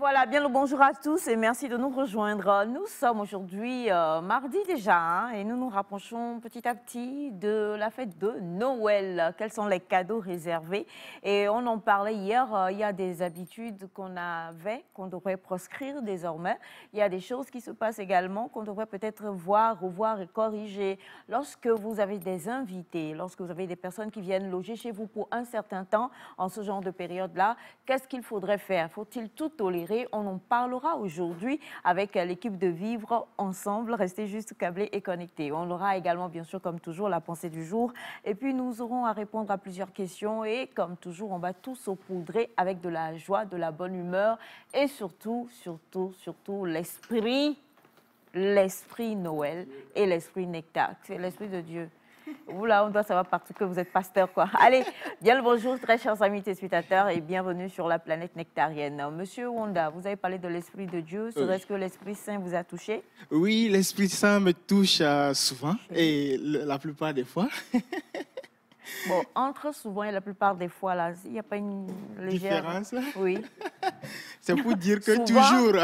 voilà, bien le bonjour à tous et merci de nous rejoindre. Nous sommes aujourd'hui mardi déjà hein, et nous nous rapprochons petit à petit de la fête de Noël. Quels sont les cadeaux réservés? Et on en parlait hier, il y a des habitudes qu'on avait, qu'on devrait proscrire désormais. Il y a des choses qui se passent également qu'on devrait peut-être voir, revoir et corriger. Lorsque vous avez des invités, lorsque vous avez des personnes qui viennent loger chez vous pour un certain temps, en ce genre de période-là, qu'est-ce qu'il faudrait faire? Faut-il tout tolérer? On en parlera aujourd'hui avec l'équipe de Vivre Ensemble. Restez juste câblés et connectés. On aura également, bien sûr, comme toujours, la pensée du jour. Et puis, nous aurons à répondre à plusieurs questions. Et comme toujours, on va tout saupoudrer avec de la joie, de la bonne humeur et surtout, l'esprit Noël et l'esprit nectar. C'est l'esprit de Dieu. Vous là, on doit savoir parce que vous êtes pasteur, quoi. Allez, bien le bonjour, très chers amis téléspectateurs, et bienvenue sur la planète nectarienne. Monsieur Wanda, vous avez parlé de l'Esprit de Dieu. Serait-ce que l'Esprit Saint vous a touché? Oui, l'Esprit Saint me touche souvent et la plupart des fois. Bon, entre souvent et la plupart des fois, là, il n'y a pas une légère... Différence. Oui. C'est pour dire que Souvent. toujours.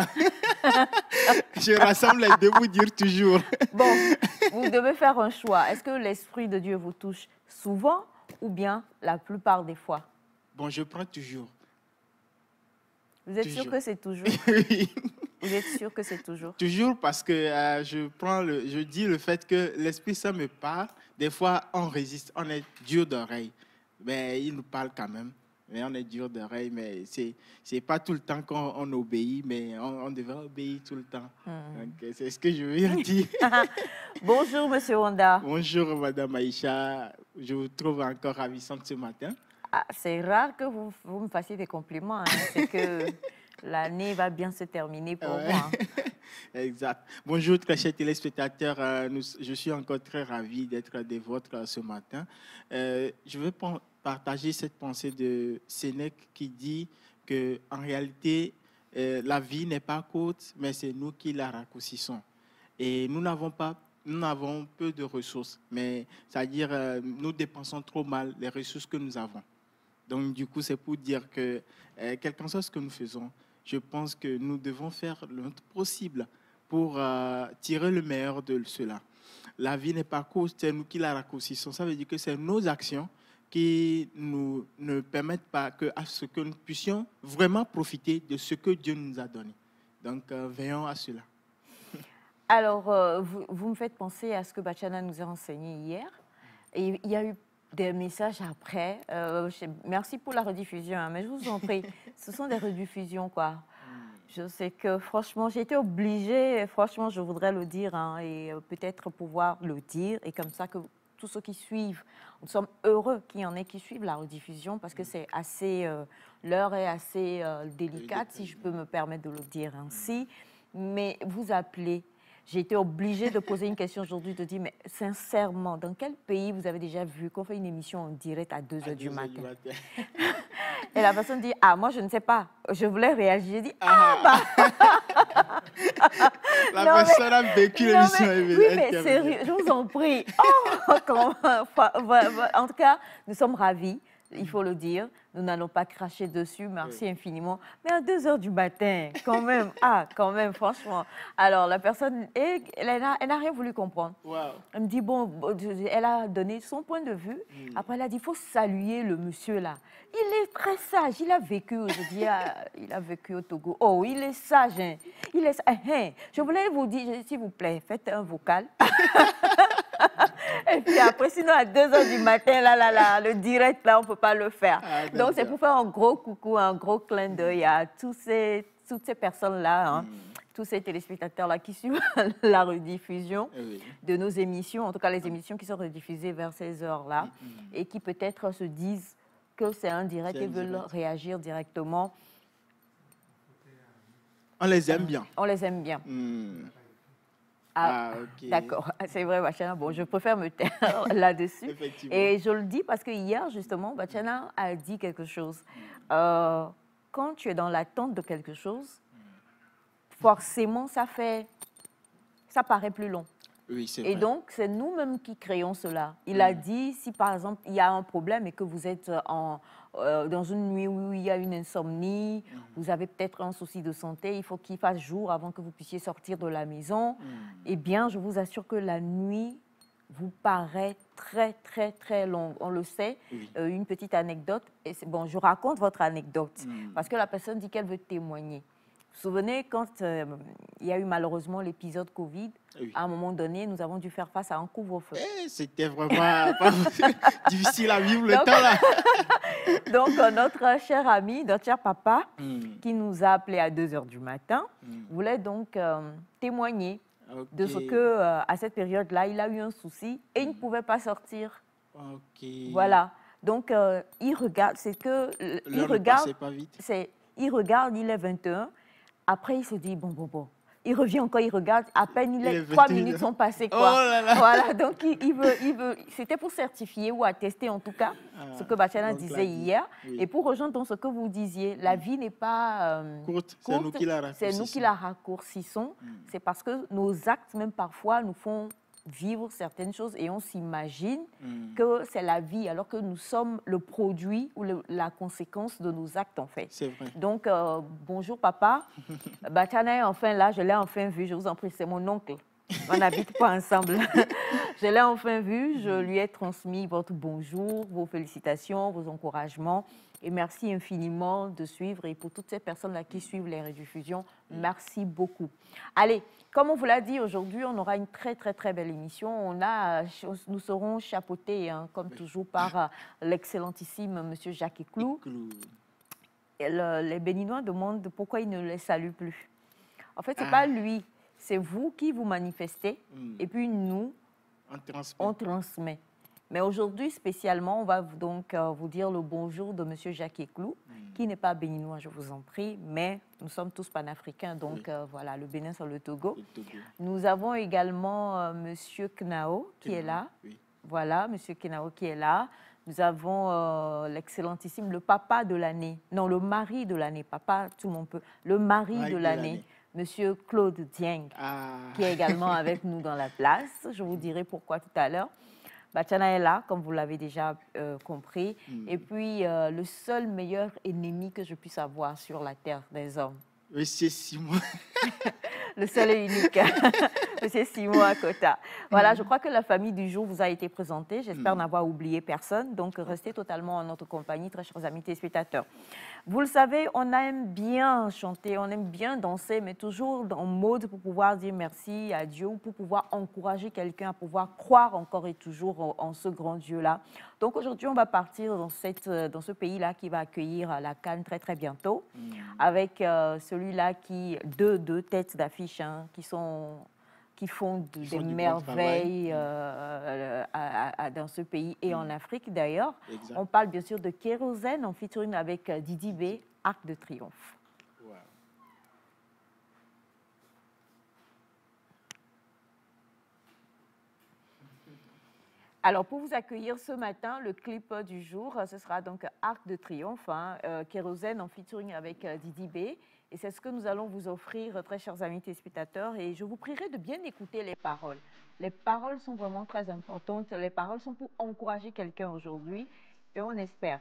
Je rassemble les deux pour dire toujours. Bon, vous devez faire un choix. Est-ce que l'Esprit de Dieu vous touche souvent ou bien la plupart des fois? Bon, je prends toujours. Vous êtes Toujours. sûr que c'est toujours? Oui. Vous êtes sûr que c'est toujours? Toujours parce que je dis le fait que l'Esprit Saint me parle. Des fois, on résiste, on est dur d'oreille. Mais il nous parle quand même. Mais on est dur d'oreille, mais c'est pas tout le temps qu'on obéit, mais on devrait obéir tout le temps. Donc, c'est ce que je veux dire. Bonjour, Monsieur Wanda. Bonjour, Madame Aïcha. Je vous trouve encore ravissante ce matin. Ah, c'est rare que vous me fassiez des compliments. Hein. C'est que l'année va bien se terminer pour moi. Exact. Bonjour, très chers téléspectateurs. Je suis encore très ravi d'être des vôtres ce matin. Je veux partager cette pensée de Sénèque qui dit qu'en réalité, la vie n'est pas courte, mais c'est nous qui la raccourcissons. Et nous avons peu de ressources, mais c'est-à-dire nous dépensons trop mal les ressources que nous avons. Donc, du coup, c'est pour dire que, quel qu'en soit ce que nous faisons, je pense que nous devons faire le possible pour tirer le meilleur de cela. La vie n'est pas courte, c'est nous qui la raccourcissons. Ça veut dire que c'est nos actions qui nous ne permettent pas à ce que nous puissions vraiment profiter de ce que Dieu nous a donné. Donc, veillons à cela. Alors, vous me faites penser à ce que Bachana nous a enseigné hier. Et il y a eu des messages après. Merci pour la rediffusion, hein, mais je vous en prie, ce sont des rediffusions, quoi. Je sais que, franchement, j'ai été obligée, franchement, je voudrais le dire, hein, et peut-être pouvoir le dire, et comme ça que tous ceux qui suivent, nous sommes heureux qu'il y en ait qui suivent la rediffusion, parce que c'est assez, l'heure est assez délicate, si je peux me permettre de le dire ainsi, mais vous appelez. J'ai été obligée de poser une question aujourd'hui, de dire, mais sincèrement, dans quel pays vous avez déjà vu qu'on fait une émission en direct à 2 h du matin? Et la personne dit, ah, moi, je ne sais pas. Je voulais réagir. J'ai dit, bah La personne a vécu l'émission. Oui, mais sérieux, je vous en prie. En tout cas, nous sommes ravis. Il faut le dire, nous n'allons pas cracher dessus, merci infiniment. Mais à 2 h du matin, quand même, quand même, franchement. Alors, la personne, elle n'a rien voulu comprendre. Wow. Elle me dit, bon, elle a donné son point de vue. Après, elle a dit, il faut saluer le monsieur là. Il est très sage, il a vécu aujourd'hui, il a vécu au Togo. Oh, il est sage, hein. Il est, je voulais vous dire, s'il vous plaît, faites un vocal. Et puis après, sinon, à 2 h du matin, le direct, là, on ne peut pas le faire. Donc, c'est pour faire un gros coucou, un gros clin d'œil à toutes ces personnes-là, hein, tous ces téléspectateurs-là qui suivent la rediffusion de nos émissions, en tout cas les émissions qui sont rediffusées vers ces heures-là, et qui peut-être se disent que c'est un direct et veulent réagir directement. On les aime bien. On les aime bien. Okay. D'accord, c'est vrai, Bachana. Bon, je préfère me taire là-dessus. Et je le dis parce que hier, justement, Bachana a dit quelque chose. Quand tu es dans l'attente de quelque chose, forcément, ça paraît plus long. Oui, c'est Et vrai. donc, c'est nous-mêmes qui créons cela. Il a dit, si par exemple, il y a un problème et que vous êtes dans une nuit où il y a une insomnie, vous avez peut-être un souci de santé, il faut qu'il fasse jour avant que vous puissiez sortir de la maison, eh bien, je vous assure que la nuit vous paraît très, très, très longue. On le sait. Oui. Une petite anecdote. Et c'est bon, je raconte votre anecdote Mm. parce que la personne dit qu'elle veut témoigner. Vous vous souvenez, quand il y a eu malheureusement l'épisode Covid, Oui. à un moment donné, nous avons dû faire face à un couvre-feu. C'était vraiment pas difficile à vivre le Donc- temps là. Donc, notre cher ami, notre cher papa, Mm. qui nous a appelés à 2 heures du matin, Mm. voulait donc témoigner de ce Ok. que, à cette période-là, il a eu un souci et il ne pouvait pas sortir. Ok. Voilà. Donc, il regarde, c'est que il L'heure ne regarde, passait pas vite. il est 21. Après, il se dit bon. Il revient encore, il regarde. À peine Il est 3 21. minutes sont passées, Oh quoi. là là. Voilà. Donc, il veut. C'était pour certifier ou attester, en tout cas, ce que Bachana l'oncle a disait dit. hier. Oui. Et pour rejoindre dans ce que vous disiez, la vie n'est pas Courte, c'est nous qui la c'est nous qui la raccourcissons. C'est parce que nos actes, même parfois, nous font vivre certaines choses et on s'imagine que c'est la vie, alors que nous sommes le produit ou la conséquence de nos actes, en fait. C'est vrai. Donc, bonjour papa. Bachana est enfin là, je l'ai enfin vu, je vous en prie, c'est mon oncle. On n'habite pas ensemble. Je l'ai enfin vu, je lui ai transmis votre bonjour, vos félicitations, vos encouragements. Et merci infiniment de suivre. Et pour toutes ces personnes-là qui suivent les rediffusions, merci beaucoup. Allez, comme on vous l'a dit, aujourd'hui, on aura une très, très, très belle émission. Nous serons chapeautés, hein, comme toujours, par l'excellentissime M. Jacques Eclou. Et les Béninois demandent pourquoi il ne les salue plus. En fait, ce n'est pas lui, c'est vous qui vous manifestez. Et puis nous, on transmet. Mais aujourd'hui, spécialement, on va donc vous dire le bonjour de M. Jacques Eclou, qui n'est pas béninois, je vous en prie, mais nous sommes tous panafricains, donc voilà, le Bénin sur le Togo. Nous avons également M. Knao qui est là. Oui. Voilà, M. Knao qui est là. Nous avons l'excellentissime, le papa de l'année, non, le mari de l'année, papa, tout le monde peut, le mari de l'année. Monsieur Claude Dieng, qui est également avec nous dans la place. Je vous dirai pourquoi tout à l'heure. Bachana est là, comme vous l'avez déjà compris. Et puis, le seul meilleur ennemi que je puisse avoir sur la terre des hommes. Monsieur Simon. Le seul et unique, Monsieur Simon Akota. Voilà, je crois que la famille du jour vous a été présentée. J'espère n'avoir oublié personne. Donc, restez totalement en notre compagnie, très chers amis téléspectateurs. Vous le savez, on aime bien chanter, on aime bien danser, mais toujours en mode pour pouvoir dire merci à Dieu ou pour pouvoir encourager quelqu'un à pouvoir croire encore et toujours en ce grand Dieu-là. Donc aujourd'hui, on va partir dans ce pays-là qui va accueillir la CAN très très bientôt, avec celui-là deux têtes d'affiche qui font des merveilles dans ce pays et en Afrique d'ailleurs. On parle bien sûr de Kérosène en featuring avec Didi B, Arc de Triomphe. Wow. Alors, pour vous accueillir ce matin, le clip du jour, ce sera donc Arc de Triomphe, Kérosène en featuring avec Didi B. Et c'est ce que nous allons vous offrir, très chers amis téléspectateurs. Et je vous prierai de bien écouter les paroles. Les paroles sont vraiment très importantes. Les paroles sont pour encourager quelqu'un aujourd'hui. Et on espère.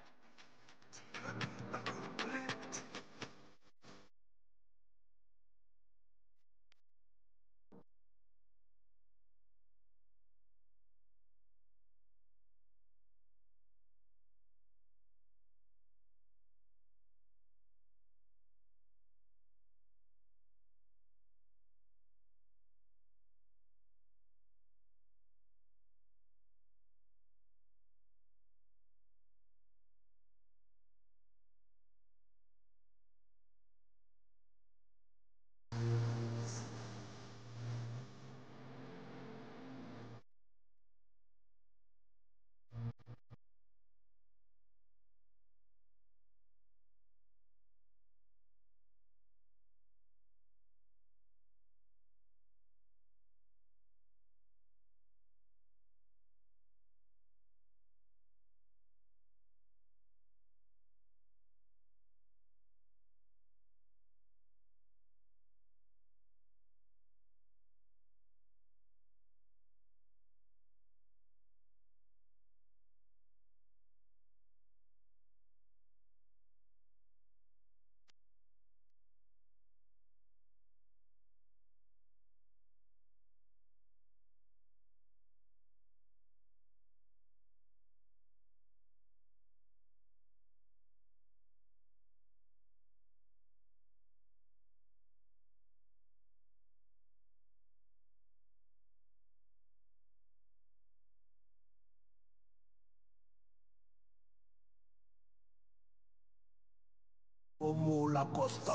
la costa.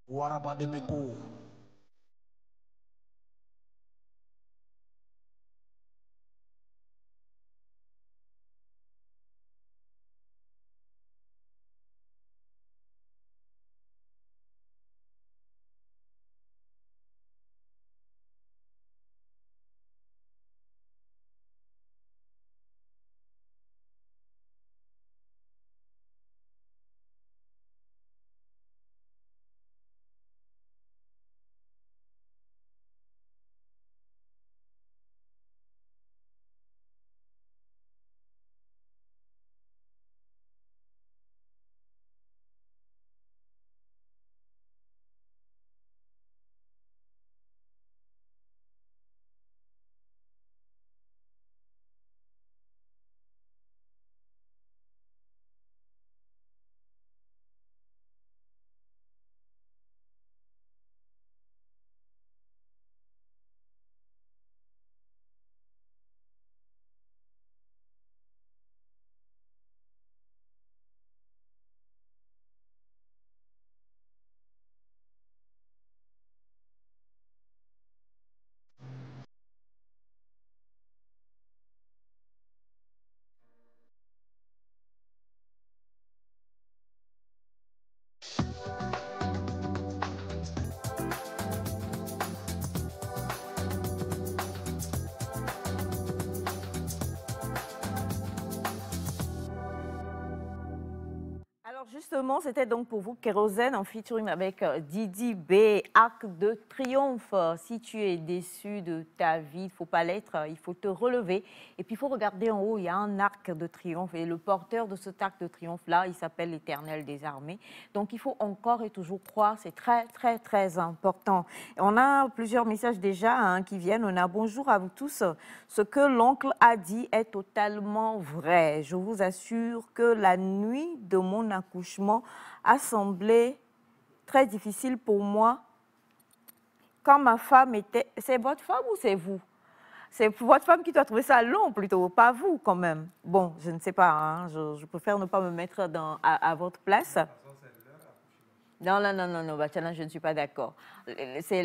Warabademeko. Alors justement, c'était donc pour vous Kérosène en featuring avec Didi B, Arc de Triomphe. Si tu es déçu de ta vie, il ne faut pas l'être, il faut te relever. Et puis il faut regarder en haut, il y a un arc de triomphe. Et le porteur de cet arc de triomphe-là, il s'appelle l'Éternel des armées. Donc il faut encore et toujours croire, c'est très très très important. Et on a plusieurs messages déjà qui viennent. On a bonjour à vous tous. Ce que l'oncle a dit est totalement vrai. Je vous assure que la nuit de mon accouchement a semblé très difficile pour moi quand ma femme était... C'est votre femme ou c'est vous? C'est votre femme qui doit trouver ça long plutôt, pas vous quand même. Bon, je ne sais pas, hein, je préfère ne pas me mettre à votre place. Non, non, non, non, non, Batiana, je ne suis pas d'accord. C'est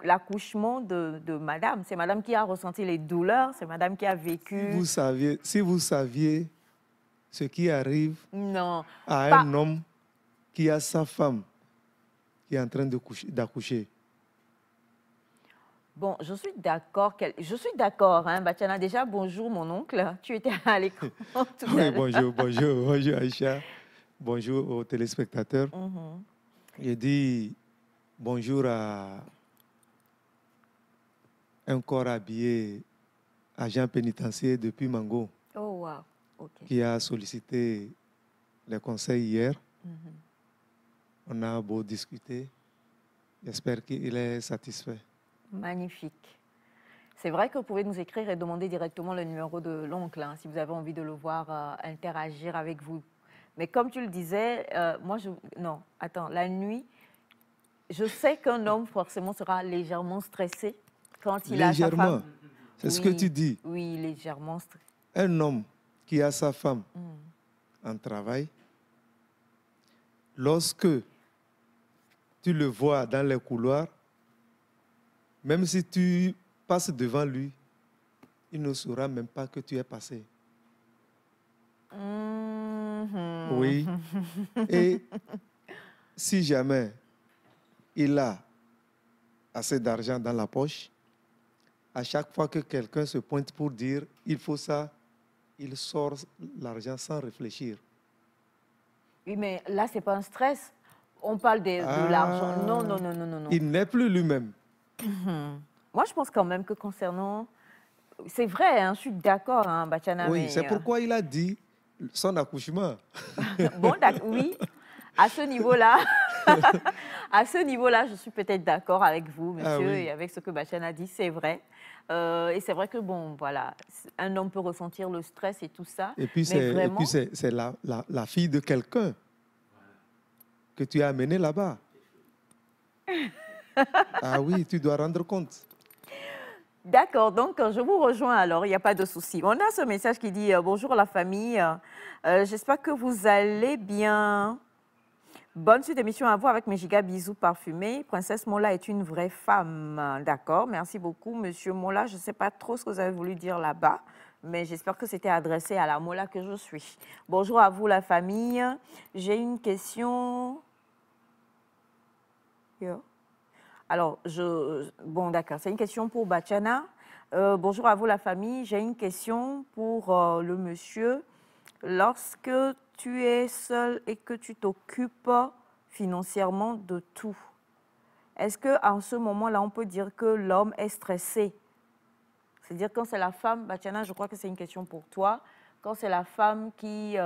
l'accouchement de madame. C'est madame qui a ressenti les douleurs, c'est madame qui a vécu... Si vous saviez ce qui arrive non, à pas... un homme qui a sa femme qui est en train d'accoucher. Bon, je suis d'accord. Je suis d'accord, hein, Batiana. Déjà, bonjour, mon oncle. Tu étais à l'écran tout à l'heure. Bonjour, bonjour, bonjour, Aïcha. Bonjour aux téléspectateurs. Je dis bonjour à un corps habillé agent pénitentiaire depuis Mango. Oh, wow. Okay. Qui a sollicité les conseils hier. On a beau discuter. J'espère qu'il est satisfait. Magnifique. C'est vrai que vous pouvez nous écrire et demander directement le numéro de l'oncle, hein, si vous avez envie de le voir interagir avec vous. Mais comme tu le disais, non, attends, la nuit, je sais qu'un homme forcément sera légèrement stressé quand il a sa femme. C'est ce que tu dis. Oui, légèrement stressé. Un homme qui a sa femme en travail, lorsque tu le vois dans les couloirs, même si tu passes devant lui, il ne saura même pas que tu es passé. Oui. Et si jamais il a assez d'argent dans la poche, à chaque fois que quelqu'un se pointe pour dire « il faut ça », il sort l'argent sans réfléchir. Oui, mais là, ce n'est pas un stress. On parle de l'argent. Non, non, non, non, non. Il n'est plus lui-même. Moi, je pense quand même que concernant... C'est vrai, hein, je suis d'accord, hein, Batiana. Oui, c'est pourquoi il a dit son accouchement. Bon, oui, à ce niveau-là, à ce niveau-là, je suis peut-être d'accord avec vous, monsieur, et avec ce que Batiana a dit, c'est vrai. Et c'est vrai que, bon, voilà, un homme peut ressentir le stress et tout ça. Et puis, c'est la fille de quelqu'un que tu as amenée là-bas. Ah oui, tu dois rendre compte. D'accord, donc je vous rejoins alors, il n'y a pas de souci. On a ce message qui dit « Bonjour la famille, j'espère que vous allez bien. Bonne suite d'émission à vous avec mes giga bisous parfumés. Princesse Mola est une vraie femme. D'accord, merci beaucoup, Monsieur Mola. Je ne sais pas trop ce que vous avez voulu dire là-bas, mais j'espère que c'était adressé à la Mola que je suis. Bonjour à vous, la famille. J'ai une question. Alors, bon, d'accord, c'est une question pour Bachana. Bonjour à vous, la famille. J'ai une question pour le monsieur. Lorsque tu es seul et que tu t'occupes financièrement de tout, est-ce qu'en ce moment-là, on peut dire que l'homme est stressé? C'est-à-dire quand c'est la femme, Bachana, je crois que c'est une question pour toi, quand c'est la femme qui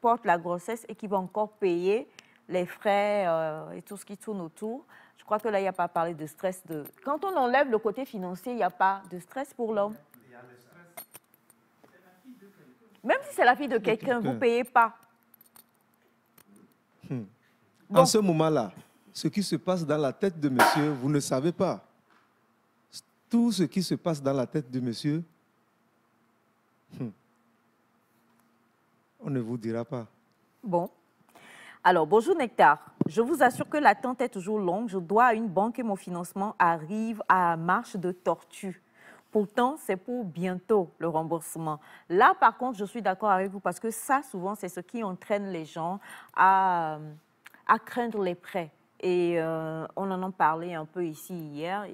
porte la grossesse et qui va encore payer les frais et tout ce qui tourne autour, je crois que là, il n'y a pas à parler de stress. Quand on enlève le côté financier, il n'y a pas de stress pour l'homme. Même si c'est la fille de quelqu'un, vous ne payez pas. En ce moment-là, ce qui se passe dans la tête de monsieur, vous ne savez pas. Tout ce qui se passe dans la tête de monsieur, on ne vous dira pas. Bon. Alors, bonjour Nectar. Je vous assure que l'attente est toujours longue. Je dois à une banque et mon financement arrive à marche de tortue. Pourtant, c'est pour bientôt le remboursement. Là, par contre, je suis d'accord avec vous parce que ça, souvent, c'est ce qui entraîne les gens à craindre les prêts. Et on en a parlé un peu ici hier.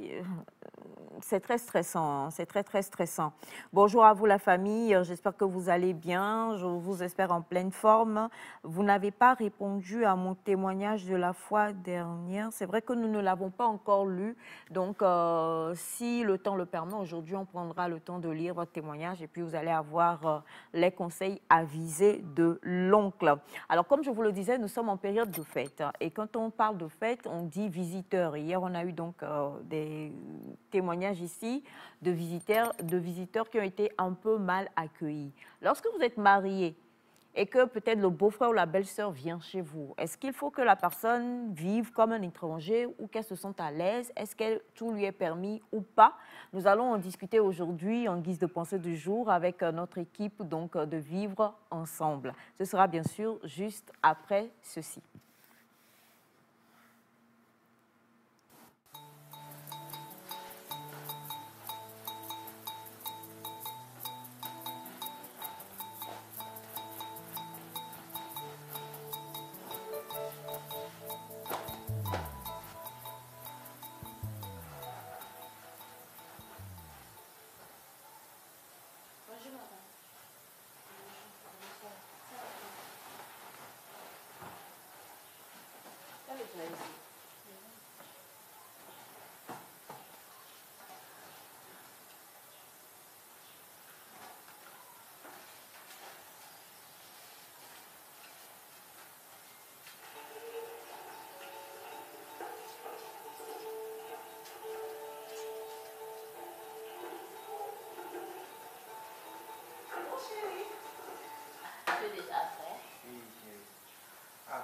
C'est très stressant, hein. C'est très, très stressant. Bonjour à vous, la famille. J'espère que vous allez bien. Je vous espère en pleine forme. Vous n'avez pas répondu à mon témoignage de la fois dernière. C'est vrai que nous ne l'avons pas encore lu. Donc, si le temps le permet, aujourd'hui, on prendra le temps de lire votre témoignage et puis vous allez avoir les conseils avisés de l'oncle. Alors, comme je vous le disais, nous sommes en période de fête. Et quand on parle de fête, on dit visiteurs. Hier, on a eu donc des témoignages ici de visiteurs qui ont été un peu mal accueillis. Lorsque vous êtes marié et que peut-être le beau-frère ou la belle-sœur vient chez vous, est-ce qu'il faut que la personne vive comme un étranger ou qu'elle se sente à l'aise? Est-ce que tout lui est permis ou pas? Nous allons en discuter aujourd'hui en guise de pensée du jour avec notre équipe donc, de Vivre Ensemble. Ce sera bien sûr juste après ceci.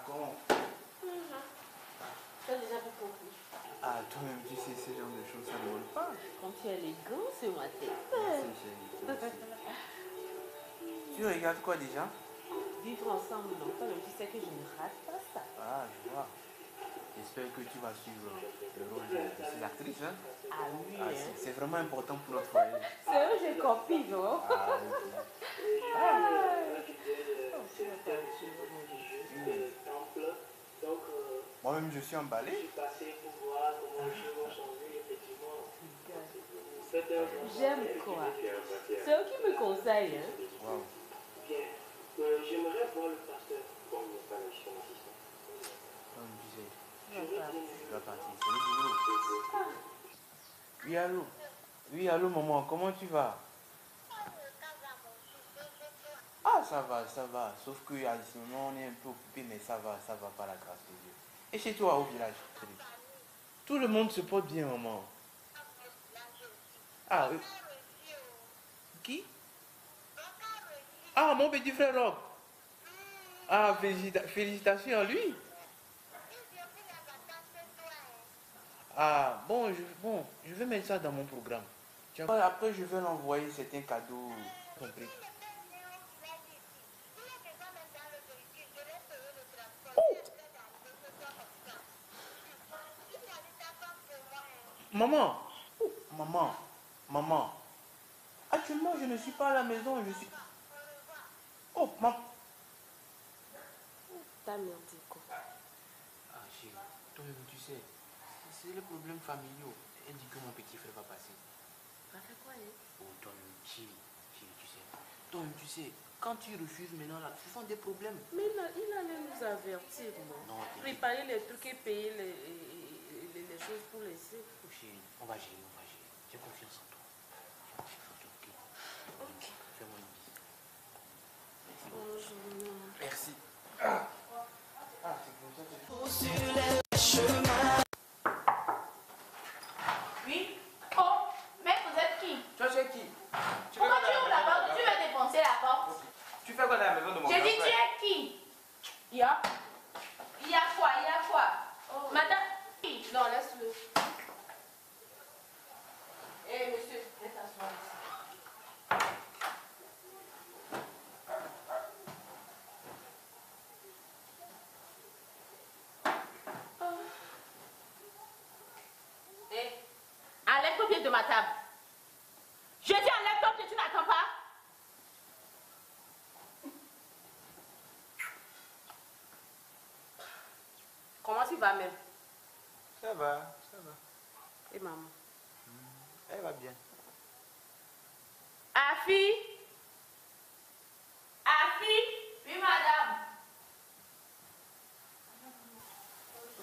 Comment? Tu as déjà vu compris. Ah, toi-même, tu sais, ce genre de choses, ça ne vole pas. Quand tu es élégant sur ma tête. Merci, chérie. Tu regardes quoi déjà? Vivre ensemble, non, toi-même, tu sais que je ne rate pas ça. Ah, je vois. J'espère que tu vas suivre le rôle de ces actrices. Hein? Ah oui, Ah, hein. c'est vraiment important pour notre foyer. C'est eux, j'ai compris, non? Ah, oui. Moi-même, je suis emballé. J'aime quoi? C'est eux qui me conseillent, hein? Wow. J'aimerais voir le pasteur comme mission assistant. Comme tu sais, je dois partir. C'est le boulot. Oui, allô? Oui, allô, maman, comment tu vas? Ah, ça va, ça va. Sauf qu'à ce moment, on est un peu occupé, mais ça va par la grâce de Dieu. Et chez toi, au village? Tout le monde se porte bien, maman. Ah, oui. Qui? Ah, mon petit frère Rob. Ah, félicitations à lui. Ah, bon, je vais mettre ça dans mon programme. Après, je vais l'envoyer certains cadeaux. Compris. Oh, Maman. Oh, maman. Maman. Actuellement, je ne suis pas à la maison, je suis... Oh, maman. T'as merdé quoi? Ah, chérie, toi-même, tu sais, c'est les problèmes familiaux. Elle dit que mon petit frère va passer. Va faire quoi, hein? Oh, toi-même, chérie, tu sais. Toi-même, tu sais, quand tu refuses maintenant, là, ce sont des problèmes. Mais il allait nous avertir, non? Non, Préparer les trucs et payer les choses pour laisser. Oh, chérie, on va gérer, on va gérer. J'ai confiance en toi. J'ai confiance en toi, ok? Ok. Fais-moi une bise. Bonjour. Merci. Ah, c'est comme ça que... Oui. Oh, mais vous êtes qui? Toi, c'est qui? Pourquoi tu ouvres la porte? Tu veux défoncer la porte? Tu fais quoi dans la maison de mon J'ai dit grand tu frère? es qui? Il y a quoi? Il y a quoi? Oh. Madame? Non, laisse-le. Eh, monsieur, viens t'asseoir ici. Eh, enlève ton pied de ma table. Je dis enlève ton pied, tu n'attends pas? Comment tu vas même? Ça va, ça va. Et maman? Elle va bien. Afi? Afi? Oui, madame.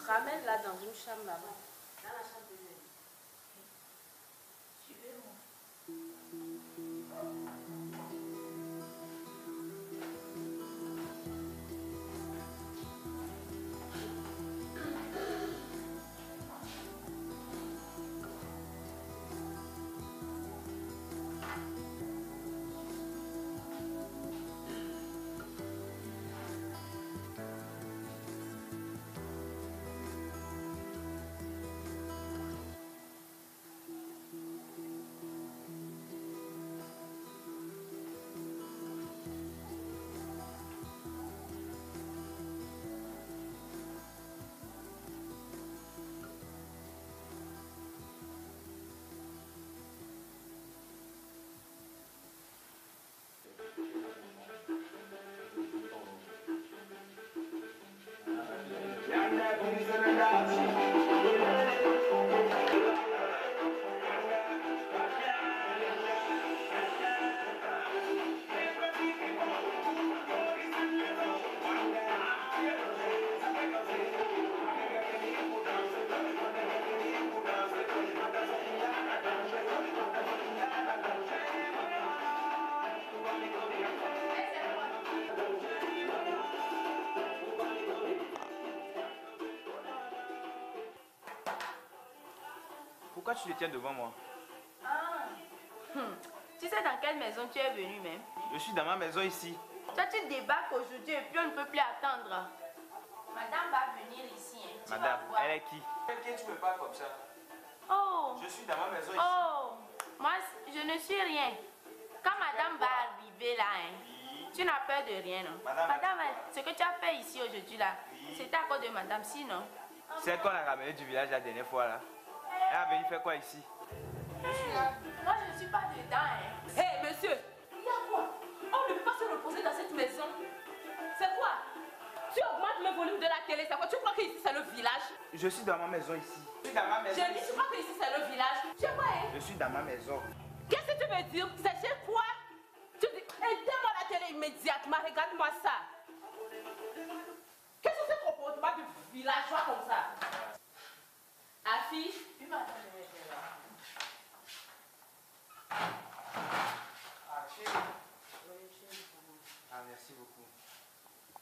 Ramène-la dans une chambre là-bas. Dans la chambre de Zélie. Pourquoi tu te tiens devant moi? Tu sais dans quelle maison tu es venu même? Je suis dans ma maison ici. Toi, tu débarques aujourd'hui et puis on ne peut plus attendre. Madame va venir ici. Hein. Tu Madame, vas voir. elle est qui? Quelqu'un, tu me parles comme ça. Oh! Je suis dans ma maison ici. Oh! Moi, je ne suis rien. Quand madame va arriver là, hein, tu n'as peur de rien, non? Madame, ce que tu as fait ici aujourd'hui là, c'était à cause de madame, sinon. Celle qu'on a ramenée du village la dernière fois là. Elle a venu faire quoi ici? Moi, je ne suis pas dedans. Hein. Hé, monsieur, il y a quoi? On ne peut pas se reposer dans cette maison. C'est quoi? Tu augmentes le volume de la télé, c'est quoi? Tu crois que ici c'est le village? Je suis dans ma maison ici. Je suis dans ma maison. J'ai dit, tu crois que ici c'est le village? Tu es quoi, hein? Je suis dans ma maison. Qu'est-ce que tu veux dire? C'est chez toi? Tu dis, éteins-moi la télé immédiatement, regarde-moi ça. Qu'est-ce que c'est ce comportement de villageois comme ça? Affiche, puis madame. Ah, chérie. Ah, merci beaucoup.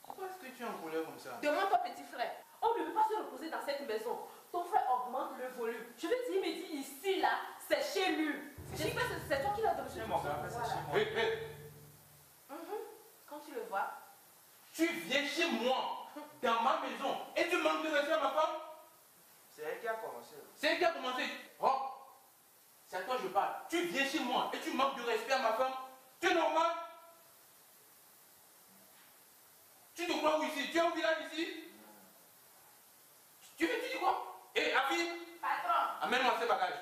Pourquoi est-ce que tu es en colère comme ça? Demande ton petit frère. On ne peut pas se reposer dans cette maison. Ton frère augmente le volume. Je veux dire, il me dit ici, là, c'est chez lui. J'espère que c'est toi qui l'as donné. C'est mon grand-père, c'est chez moi. Hé, hé. Quand tu le vois. Tu viens chez moi, dans ma maison, et tu manques de respect à ma femme? C'est elle qui a commencé. C'est elle qui a commencé. Oh, c'est à toi que je parle. Tu viens chez moi et tu manques de respect à ma femme? Tu es normal? Tu te crois où ici? Tu es au village ici? Tu dis quoi? Hé, Afi, Patron, amène-moi ces bagages.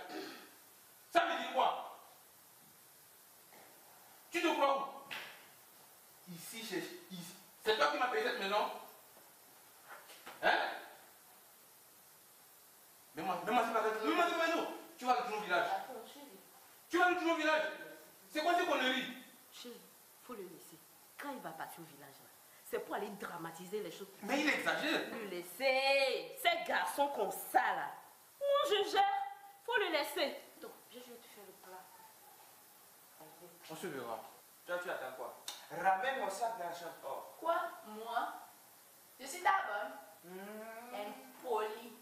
toi qui m'as payé cette maison. Hein? Mais moi, c'est pas cette maison. Tu vas retourner au village. Attends, chérie. Tu vas retourner au village. C'est quoi ces conneries? Chérie, faut le laisser. Quand il va partir au village, là, c'est pour aller dramatiser les choses. Mais il exagère. Le laisser. Ces garçons comme ça, là. Moi, je gère. Faut le laisser. Donc, je vais te faire le plat. On se verra. Toi, tu attends quoi? Ramène mon sac d'argent. Oh. Quoi? Moi? Je suis ta bonne. Impoli.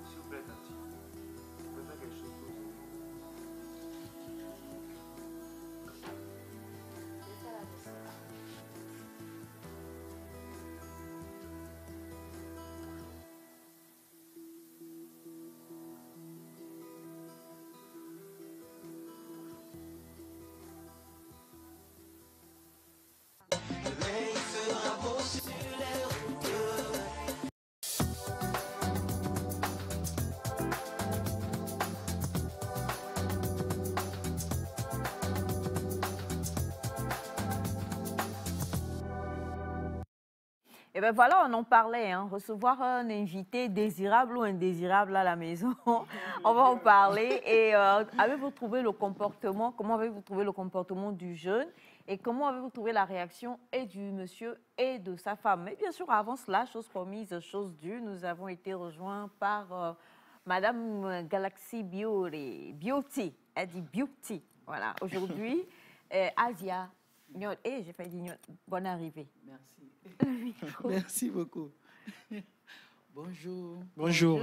S'il vous plaît, Tati. Tu peux faire quelque chose pour vous? Et bien voilà, on en parlait, hein, recevoir un invité désirable ou indésirable à la maison. On va en parler. Et avez-vous trouvé le comportement, comment avez-vous trouvé le comportement du jeune et comment avez-vous trouvé la réaction et du monsieur et de sa femme? Mais bien sûr, avant cela, chose promise, chose due, nous avons été rejoints par Madame Galaxy Beauty. Elle dit Beauty. Voilà, aujourd'hui, Asia. Et j'ai fait dire bonne arrivée. Merci. Merci beaucoup. Bonjour. Bonjour.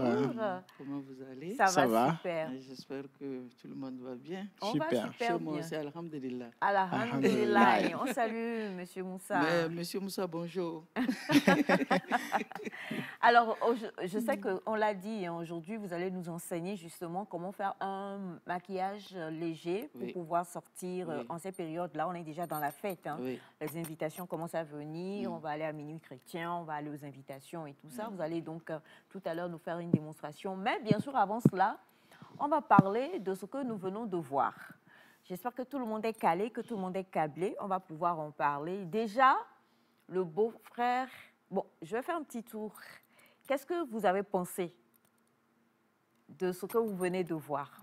Comment vous allez? Ça va super. J'espère que tout le monde va bien. On Super. va super Chez moi bien. aussi, alhamdulillah. Alhamdulillah. Et on salue Monsieur Moussa. Mais, Monsieur Moussa, bonjour. Alors, je sais qu'on l'a dit, hein, aujourd'hui, vous allez nous enseigner justement comment faire un maquillage léger pour Oui. pouvoir sortir Oui. en ces périodes-là. On est déjà dans la fête. Hein. Oui. Les invitations commencent à venir. On va aller à Minuit Chrétien, on va aller aux invitations et tout ça. Vous allez donc tout à l'heure nous faire une démonstration. Mais bien sûr, avant cela, on va parler de ce que nous venons de voir. J'espère que tout le monde est calé, que tout le monde est câblé. On va pouvoir en parler. Déjà, le beau-frère... Bon, je vais faire un petit tour. Qu'est-ce que vous avez pensé de ce que vous venez de voir?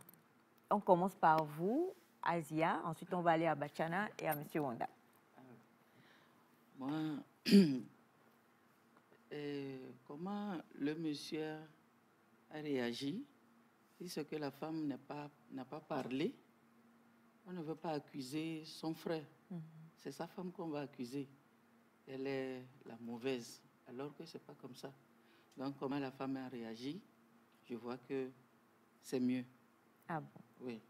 On commence par vous, Asia. Ensuite, on va aller à Bachana et à M. Wanda. Moi, comment le monsieur a réagi? Si ce que la femme n'a pas parlé, on ne veut pas accuser son frère. C'est sa femme qu'on va accuser. Elle est la mauvaise, alors que ce n'est pas comme ça. Donc, comment la femme a réagi, je vois que c'est mieux. Ah bon? Oui,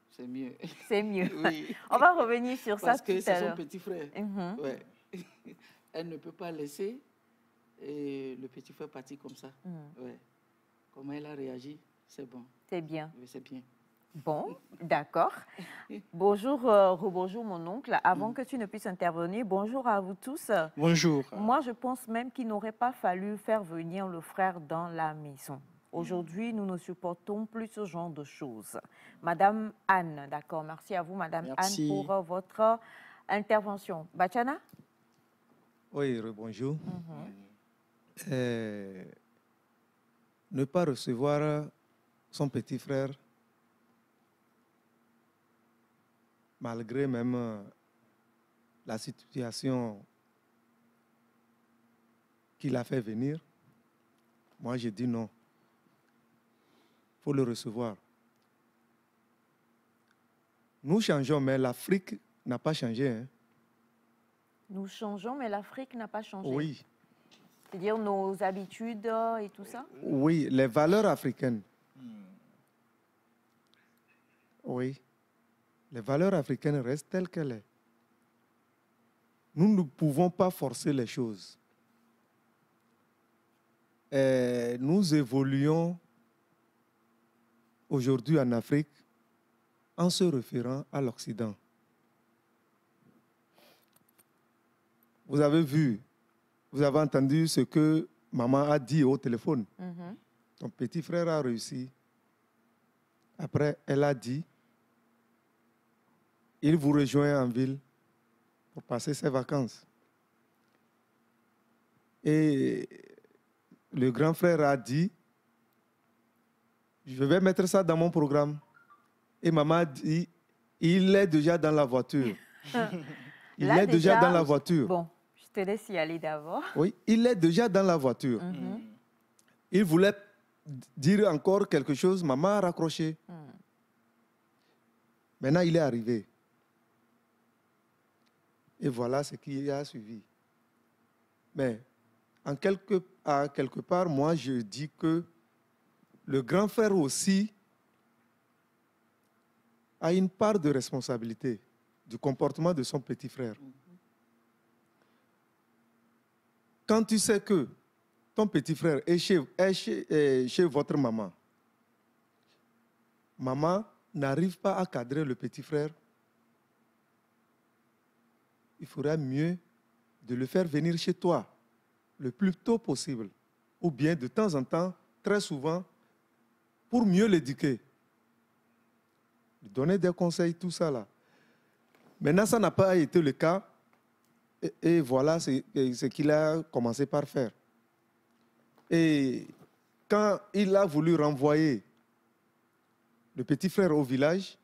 c'est mieux. C'est mieux. Oui. On va revenir sur Parce ça que tout à c'est son l'heure. petit frère. Ouais. Elle ne peut pas laisser le petit frère partir comme ça. Ouais. Comment elle a réagi, c'est bon. C'est bien. Oui, c'est bien. Bon, d'accord. Bonjour, rebonjour mon oncle. Avant que tu ne puisses intervenir, bonjour à vous tous. Bonjour. Moi, je pense même qu'il n'aurait pas fallu faire venir le frère dans la maison. Aujourd'hui, nous ne supportons plus ce genre de choses. Madame Anne, d'accord. Merci à vous, Madame Merci. Anne, pour votre intervention. Bachana? Oui, bonjour. Ne pas recevoir son petit frère, malgré même la situation qu'il a fait venir, moi je dis non. Il faut le recevoir. Nous changeons, mais l'Afrique n'a pas changé. Hein. Nous changeons, mais l'Afrique n'a pas changé. Oui. C'est-à-dire nos habitudes et tout ça? Oui, les valeurs africaines. Oui. Les valeurs africaines restent telles qu'elles sont. Nous ne pouvons pas forcer les choses. Et nous évoluons aujourd'hui en Afrique en se référant à l'Occident. Vous avez vu vous avez entendu ce que maman a dit au téléphone. Mhm. Ton petit frère a réussi. Après, elle a dit, il vous rejoint en ville pour passer ses vacances. Et le grand frère a dit, je vais mettre ça dans mon programme. Et maman a dit, il est déjà dans la voiture. Il Là, est déjà dans la voiture. Bon, je te laisse y aller d'abord. Oui, il est déjà dans la voiture. Mhm. Il voulait dire encore quelque chose, maman a raccroché. Maintenant, il est arrivé. Et voilà ce qui a suivi. Mais à quelque part, moi, je dis que le grand frère aussi a une part de responsabilité du comportement de son petit frère. Quand tu sais que ton petit frère est chez votre maman, maman n'arrive pas à cadrer le petit frère, il faudra mieux de le faire venir chez toi le plus tôt possible, ou bien de temps en temps, très souvent, pour mieux l'éduquer. Lui donner des conseils, tout ça là. Maintenant, ça n'a pas été le cas, et voilà ce qu'il a commencé par faire. Et quand il a voulu renvoyer le petit frère au village,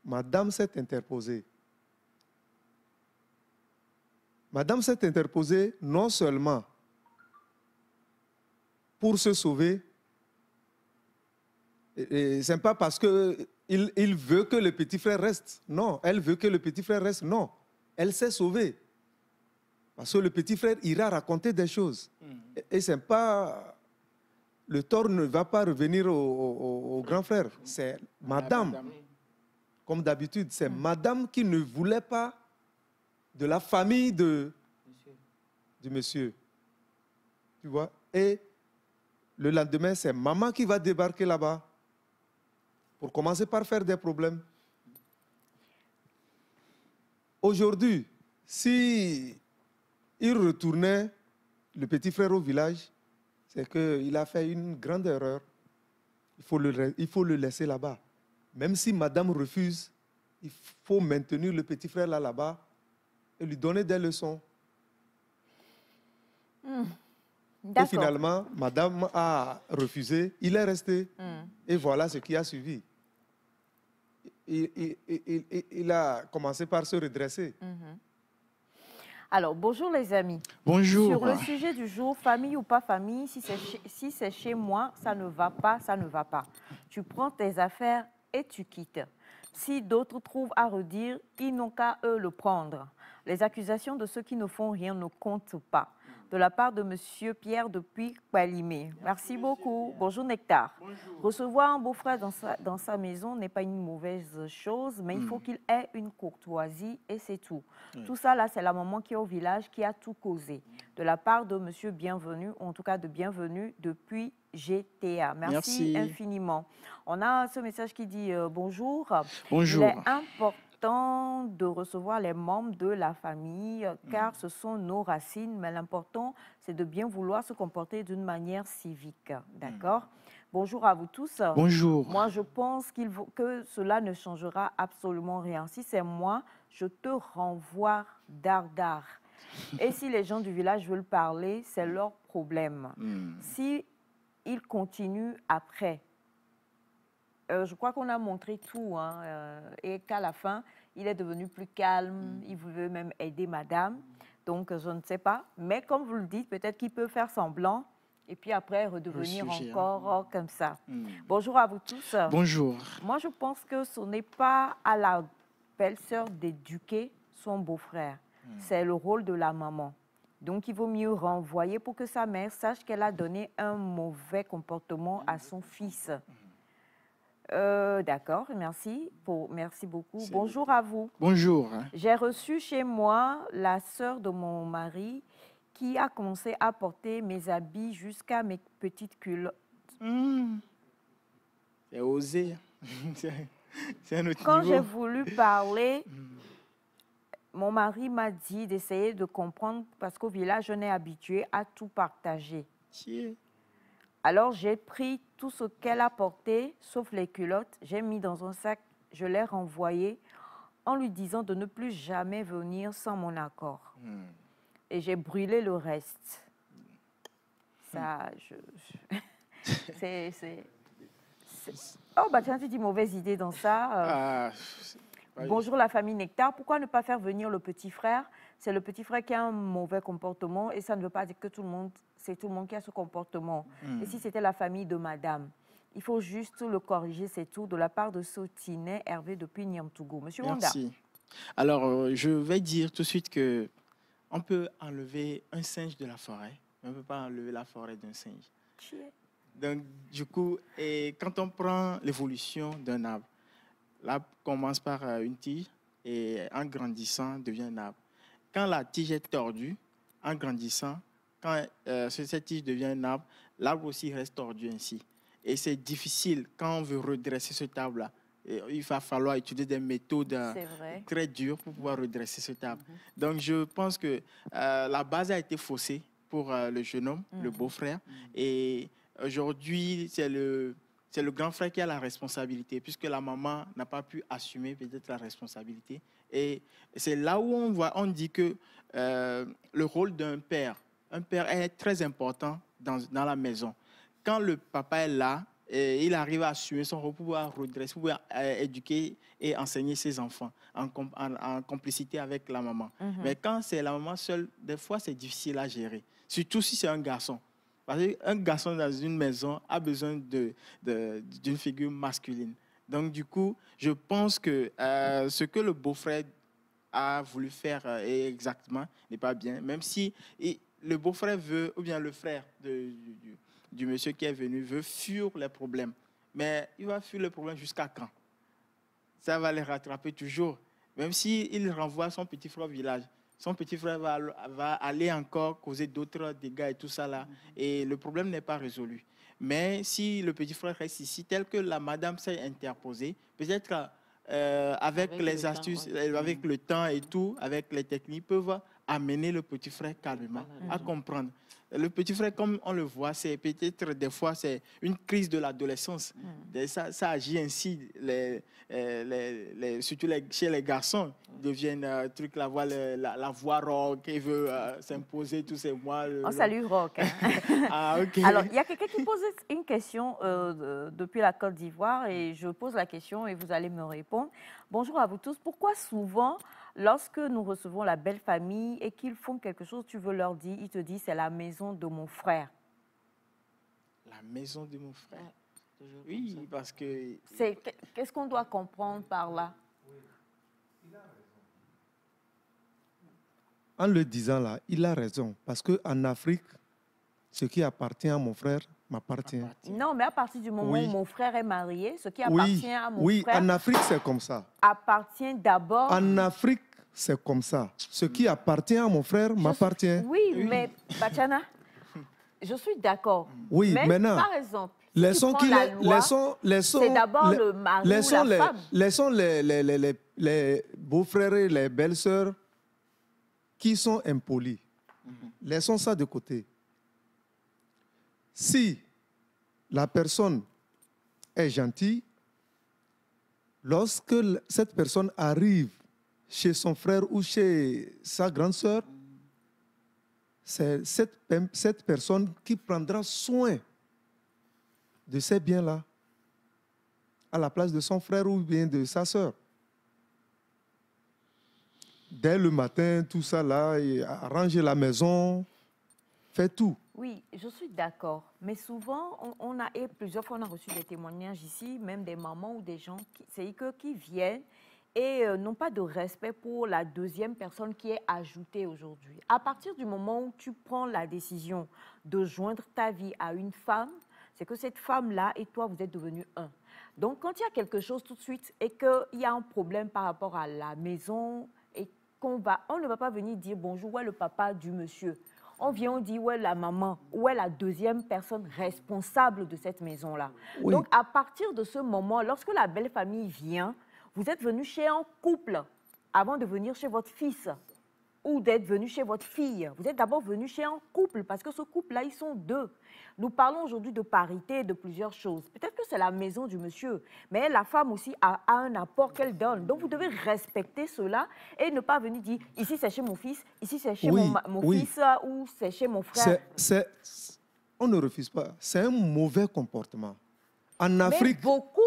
madame s'est interposée. Madame s'est interposée non seulement pour se sauver, et ce n'est pas parce qu'il veut que le petit frère reste. Non, elle veut que le petit frère reste. Non, elle s'est sauvée. Parce que le petit frère ira raconter des choses. Et c'est pas... Le tort ne va pas revenir au grand frère. C'est madame. Comme d'habitude, c'est madame qui ne voulait pas de la famille du monsieur. Tu vois? Et le lendemain, c'est maman qui va débarquer là-bas pour commencer par faire des problèmes. Aujourd'hui, si il retournait, le petit frère, au village, c'est qu'il a fait une grande erreur. Il faut le laisser là-bas. Même si madame refuse, il faut maintenir le petit frère là-bas et lui donner des leçons. Et finalement, madame a refusé, il est resté. Et voilà ce qui a suivi. Il a commencé par se redresser. Alors, bonjour les amis. Bonjour. Sur le sujet du jour, famille ou pas famille, si c'est chez moi, ça ne va pas, ça ne va pas. Tu prends tes affaires et tu quittes. Si d'autres trouvent à redire, ils n'ont qu'à eux le prendre. Les accusations de ceux qui ne font rien ne comptent pas. De la part de M. Pierre depuis Kwalimé. Merci beaucoup. Bonjour Nectar. Bonjour. Recevoir un beau-frère dans sa maison n'est pas une mauvaise chose, mais il faut qu'il ait une courtoisie et c'est tout. Tout ça, là, c'est la maman qui est au village qui a tout causé. De la part de M. Bienvenu, ou en tout cas de Bienvenu depuis GTA. Merci infiniment. On a ce message qui dit bonjour. Bonjour. Il est important de recevoir les membres de la famille car ce sont nos racines, mais l'important c'est de bien vouloir se comporter d'une manière civique. D'accord? Bonjour à vous tous. Bonjour. Moi je pense que cela ne changera absolument rien. Si c'est moi, je te renvoie dardard. Et si les gens du village veulent parler, c'est leur problème. Si ils continuent après, je crois qu'on a montré tout, et qu'à la fin, il est devenu plus calme, il veut même aider madame, donc je ne sais pas. Mais comme vous le dites, peut-être qu'il peut faire semblant et puis après redevenir encore comme ça. Bonjour à vous tous. Bonjour. Moi, je pense que ce n'est pas à la belle-sœur d'éduquer son beau-frère, c'est le rôle de la maman. Donc, il vaut mieux renvoyer pour que sa mère sache qu'elle a donné un mauvais comportement à son fils. D'accord, merci beaucoup. Bonjour à vous. Bonjour. J'ai reçu chez moi la sœur de mon mari qui a commencé à porter mes habits jusqu'à mes petites culottes. C'est osé. C'est un autre Quand niveau. j'ai voulu parler, mon mari m'a dit d'essayer de comprendre parce qu'au village, on est habitué à tout partager. Tiens. Alors, j'ai pris tout ce qu'elle a porté, sauf les culottes. J'ai mis dans un sac, je l'ai renvoyé en lui disant de ne plus jamais venir sans mon accord. Et j'ai brûlé le reste. Ça, Oh, bah tiens, tu dis mauvaise idée dans ça. Bonjour la famille Nectar. Pourquoi ne pas faire venir le petit frère? C'est le petit frère qui a un mauvais comportement et ça ne veut pas dire que c'est tout le monde qui a ce comportement. Et si c'était la famille de madame? Il faut juste le corriger, c'est tout, de la part de Sotinet Hervé depuis Niamtougou. Monsieur Wanda. Merci. Alors, je vais dire tout de suite que on peut enlever un singe de la forêt, mais on ne peut pas enlever la forêt d'un singe. Donc, du coup, et quand on prend l'évolution d'un arbre, l'arbre commence par une tige et en grandissant devient un arbre. Quand la tige est tordue, en grandissant, quand cette tige devient un arbre, l'arbre aussi reste tordu ainsi. Et c'est difficile quand on veut redresser cet arbre-là. Il va falloir utiliser des méthodes très dures pour pouvoir redresser cet arbre. Donc, je pense que la base a été faussée pour le jeune homme, le beau-frère. Et aujourd'hui, c'est le grand frère qui a la responsabilité, puisque la maman n'a pas pu assumer peut-être la responsabilité. Et c'est là où on dit que le rôle d'un père est très important dans la maison. Quand le papa est là, il arrive à assumer son rôle pour pouvoir redresser, pour pouvoir éduquer et enseigner ses enfants en complicité avec la maman. Mais quand c'est la maman seule, des fois, c'est difficile à gérer, surtout si c'est un garçon. Parce qu'un garçon dans une maison a besoin d'une figure masculine. Donc, du coup, je pense que ce que le beau-frère a voulu faire exactement n'est pas bien. Même si le beau-frère veut, ou bien le frère du monsieur qui est venu veut fuir les problèmes. Mais il va fuir les problèmes jusqu'à quand? Ça va les rattraper toujours. Même s'il renvoie son petit frère au village, son petit frère va aller encore causer d'autres dégâts et tout ça là. Et le problème n'est pas résolu. Mais si le petit frère reste ici, tel que la madame s'est interposée, peut-être avec les astuces, avec le temps et tout, avec les techniques, peuvent amener le petit frère calmement à comprendre. Le petit frère, comme on le voit, c'est peut-être des fois c'est une crise de l'adolescence. Ça agit ainsi, surtout chez les garçons. Ils deviennent truc la voix rock, qui veut s'imposer tous ces mois. On salue rock. Okay. Alors, il y a quelqu'un qui pose une question depuis la Côte d'Ivoire et je pose la question et vous allez me répondre. Bonjour à vous tous. Pourquoi souvent, lorsque nous recevons la belle famille et qu'ils font quelque chose, tu veux leur dire, ils te disent c'est la maison de mon frère. La maison de mon frère. Oui, parce que... Qu'est-ce qu'on doit comprendre par là? En le disant là, il a raison. Parce qu'en Afrique, ce qui appartient à mon frère m'appartient. Non, mais à partir du moment où mon frère est marié, ce qui appartient à mon frère... Oui, en Afrique, c'est comme ça. Appartient d'abord... En Afrique, c'est comme ça. Ce qui appartient à mon frère m'appartient. Oui, mais Bachana, je suis d'accord. Oui, mais maintenant... Par exemple, laissons c'est d'abord le mari ou la femme. Laissons les beaux-frères et les belles-sœurs qui sont impolis. Laissons ça de côté. Si la personne est gentille, lorsque cette personne arrive chez son frère ou chez sa grande sœur, c'est cette personne qui prendra soin de ces biens-là à la place de son frère ou bien de sa sœur. Dès le matin, tout ça là, arranger la maison, fait tout. Oui, je suis d'accord. Mais souvent, et plusieurs fois, on a reçu des témoignages ici, même des mamans ou des gens, qui viennent et n'ont pas de respect pour la deuxième personne qui est ajoutée aujourd'hui. À partir du moment où tu prends la décision de joindre ta vie à une femme, c'est que cette femme-là et toi, vous êtes devenus un. Donc, quand il y a quelque chose tout de suite et qu'il y a un problème par rapport à la maison et on ne va pas venir dire bonjour, où est le papa du monsieur? On vient, on dit où est la maman, où est la deuxième personne responsable de cette maison-là. Oui. Donc, à partir de ce moment, lorsque la belle famille vient, vous êtes venu chez un couple avant de venir chez votre fils ou d'être venu chez votre fille. Vous êtes d'abord venu chez un couple, parce que ce couple-là, ils sont deux. Nous parlons aujourd'hui de parité, de plusieurs choses. Peut-être que c'est la maison du monsieur, mais la femme aussi a un apport qu'elle donne. Donc, vous devez respecter cela et ne pas venir dire, ici c'est chez mon fils, ici c'est chez mon fils ou c'est chez mon frère. On ne refuse pas. C'est un mauvais comportement. En Afrique... Mais beaucoup...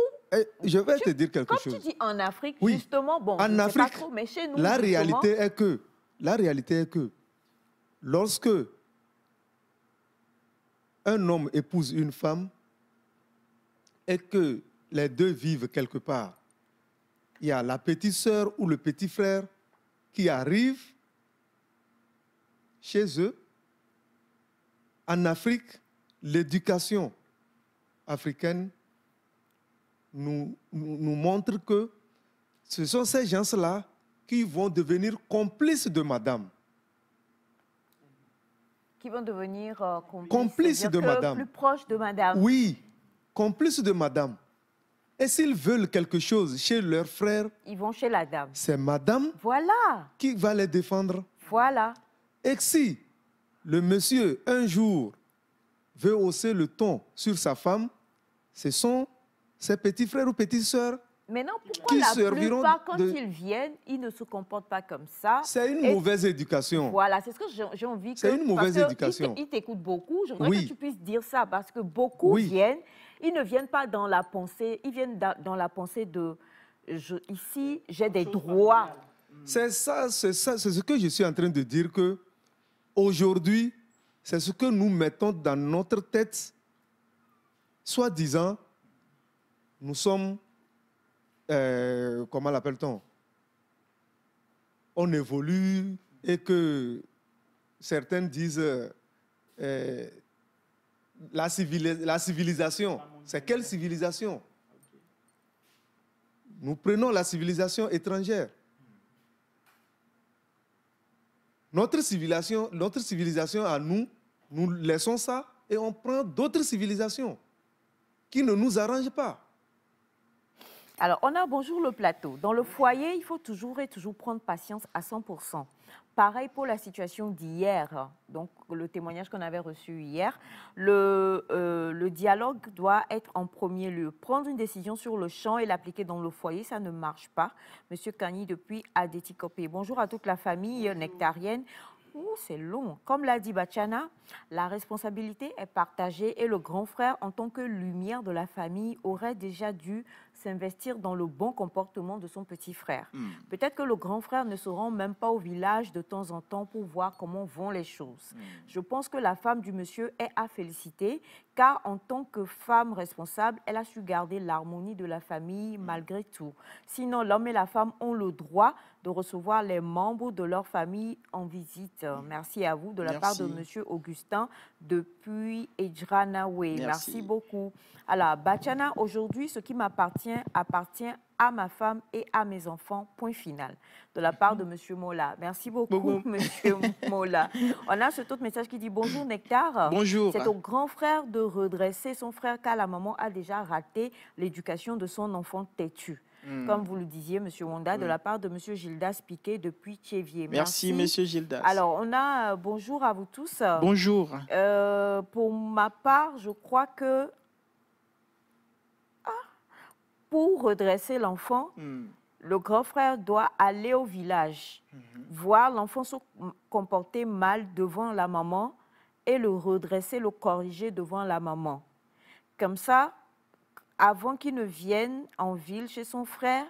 Je vais te dire quelque chose. Comme tu dis en Afrique, oui. justement, bon, en Afrique, pas trop, mais chez nous, la réalité est que lorsque un homme épouse une femme et que les deux vivent quelque part, il y a la petite sœur ou le petit frère qui arrive chez eux. En Afrique, l'éducation africaine nous montre que ce sont ces gens-là qui vont devenir complices de madame. Qui vont devenir complices de madame. Plus proches de madame. Oui, complices de madame. Et s'ils veulent quelque chose chez leur frère, ils vont chez la dame. C'est madame qui va les défendre. Voilà. Et si le monsieur, un jour, veut hausser le ton sur sa femme, ce sont ses petits frères ou petites sœurs. Maintenant, pourquoi la plupart, quand ils viennent, ils ne se comportent pas comme ça? C'est une mauvaise éducation. Voilà, c'est ce que j'ai envie que... C'est une mauvaise éducation. Ils t'écoutent beaucoup. Je voudrais que tu puisses dire ça, parce que beaucoup viennent, ils ne viennent pas dans la pensée, ils viennent dans la pensée de... ici, j'ai des droits. C'est ce que je suis en train de dire, que aujourd'hui, c'est ce que nous mettons dans notre tête, soi-disant, nous sommes... comment l'appelle-t-on? On évolue et que certains disent la civilisation. C'est quelle civilisation? Nous prenons la civilisation étrangère. Notre civilisation à nous, nous laissons ça et on prend d'autres civilisations qui ne nous arrangent pas. Alors, on a bonjour le plateau. Dans le foyer, il faut toujours prendre patience à 100%. Pareil pour la situation d'hier, donc le témoignage qu'on avait reçu hier. Le dialogue doit être en premier lieu. Prendre une décision sur le champ et l'appliquer dans le foyer, ça ne marche pas. Monsieur Kani depuis Adétikopé. Bonjour à toute la famille nectarienne. C'est long. Comme l'a dit Bachana, la responsabilité est partagée et le grand frère, en tant que lumière de la famille, aurait déjà dû s'investir dans le bon comportement de son petit frère. Peut-être que le grand frère ne se rend même pas au village de temps en temps pour voir comment vont les choses. Je pense que la femme du monsieur est à féliciter, car en tant que femme responsable, elle a su garder l'harmonie de la famille malgré tout. Sinon, l'homme et la femme ont le droit de recevoir les membres de leur famille en visite. Merci à vous de la part de monsieur Augustin depuis Ejranawe. Merci beaucoup. Alors, Bachana, aujourd'hui, ce qui m'appartient appartient à ma femme et à mes enfants, point final. De la part de monsieur Mola. Merci beaucoup, monsieur Mola. On a cet autre message qui dit « Bonjour Nectar ». Bonjour. C'est au grand frère de redresser son frère car la maman a déjà raté l'éducation de son enfant têtu. Comme vous le disiez, monsieur Wanda, de la part de monsieur Gildas Piquet depuis Tchévier. Merci, monsieur Gildas. Alors, on a bonjour à vous tous. Bonjour. Pour ma part, je crois que pour redresser l'enfant, le grand frère doit aller au village, voir l'enfant se comporter mal devant la maman et le redresser, le corriger devant la maman. Comme ça, avant qu'il ne vienne en ville chez son frère,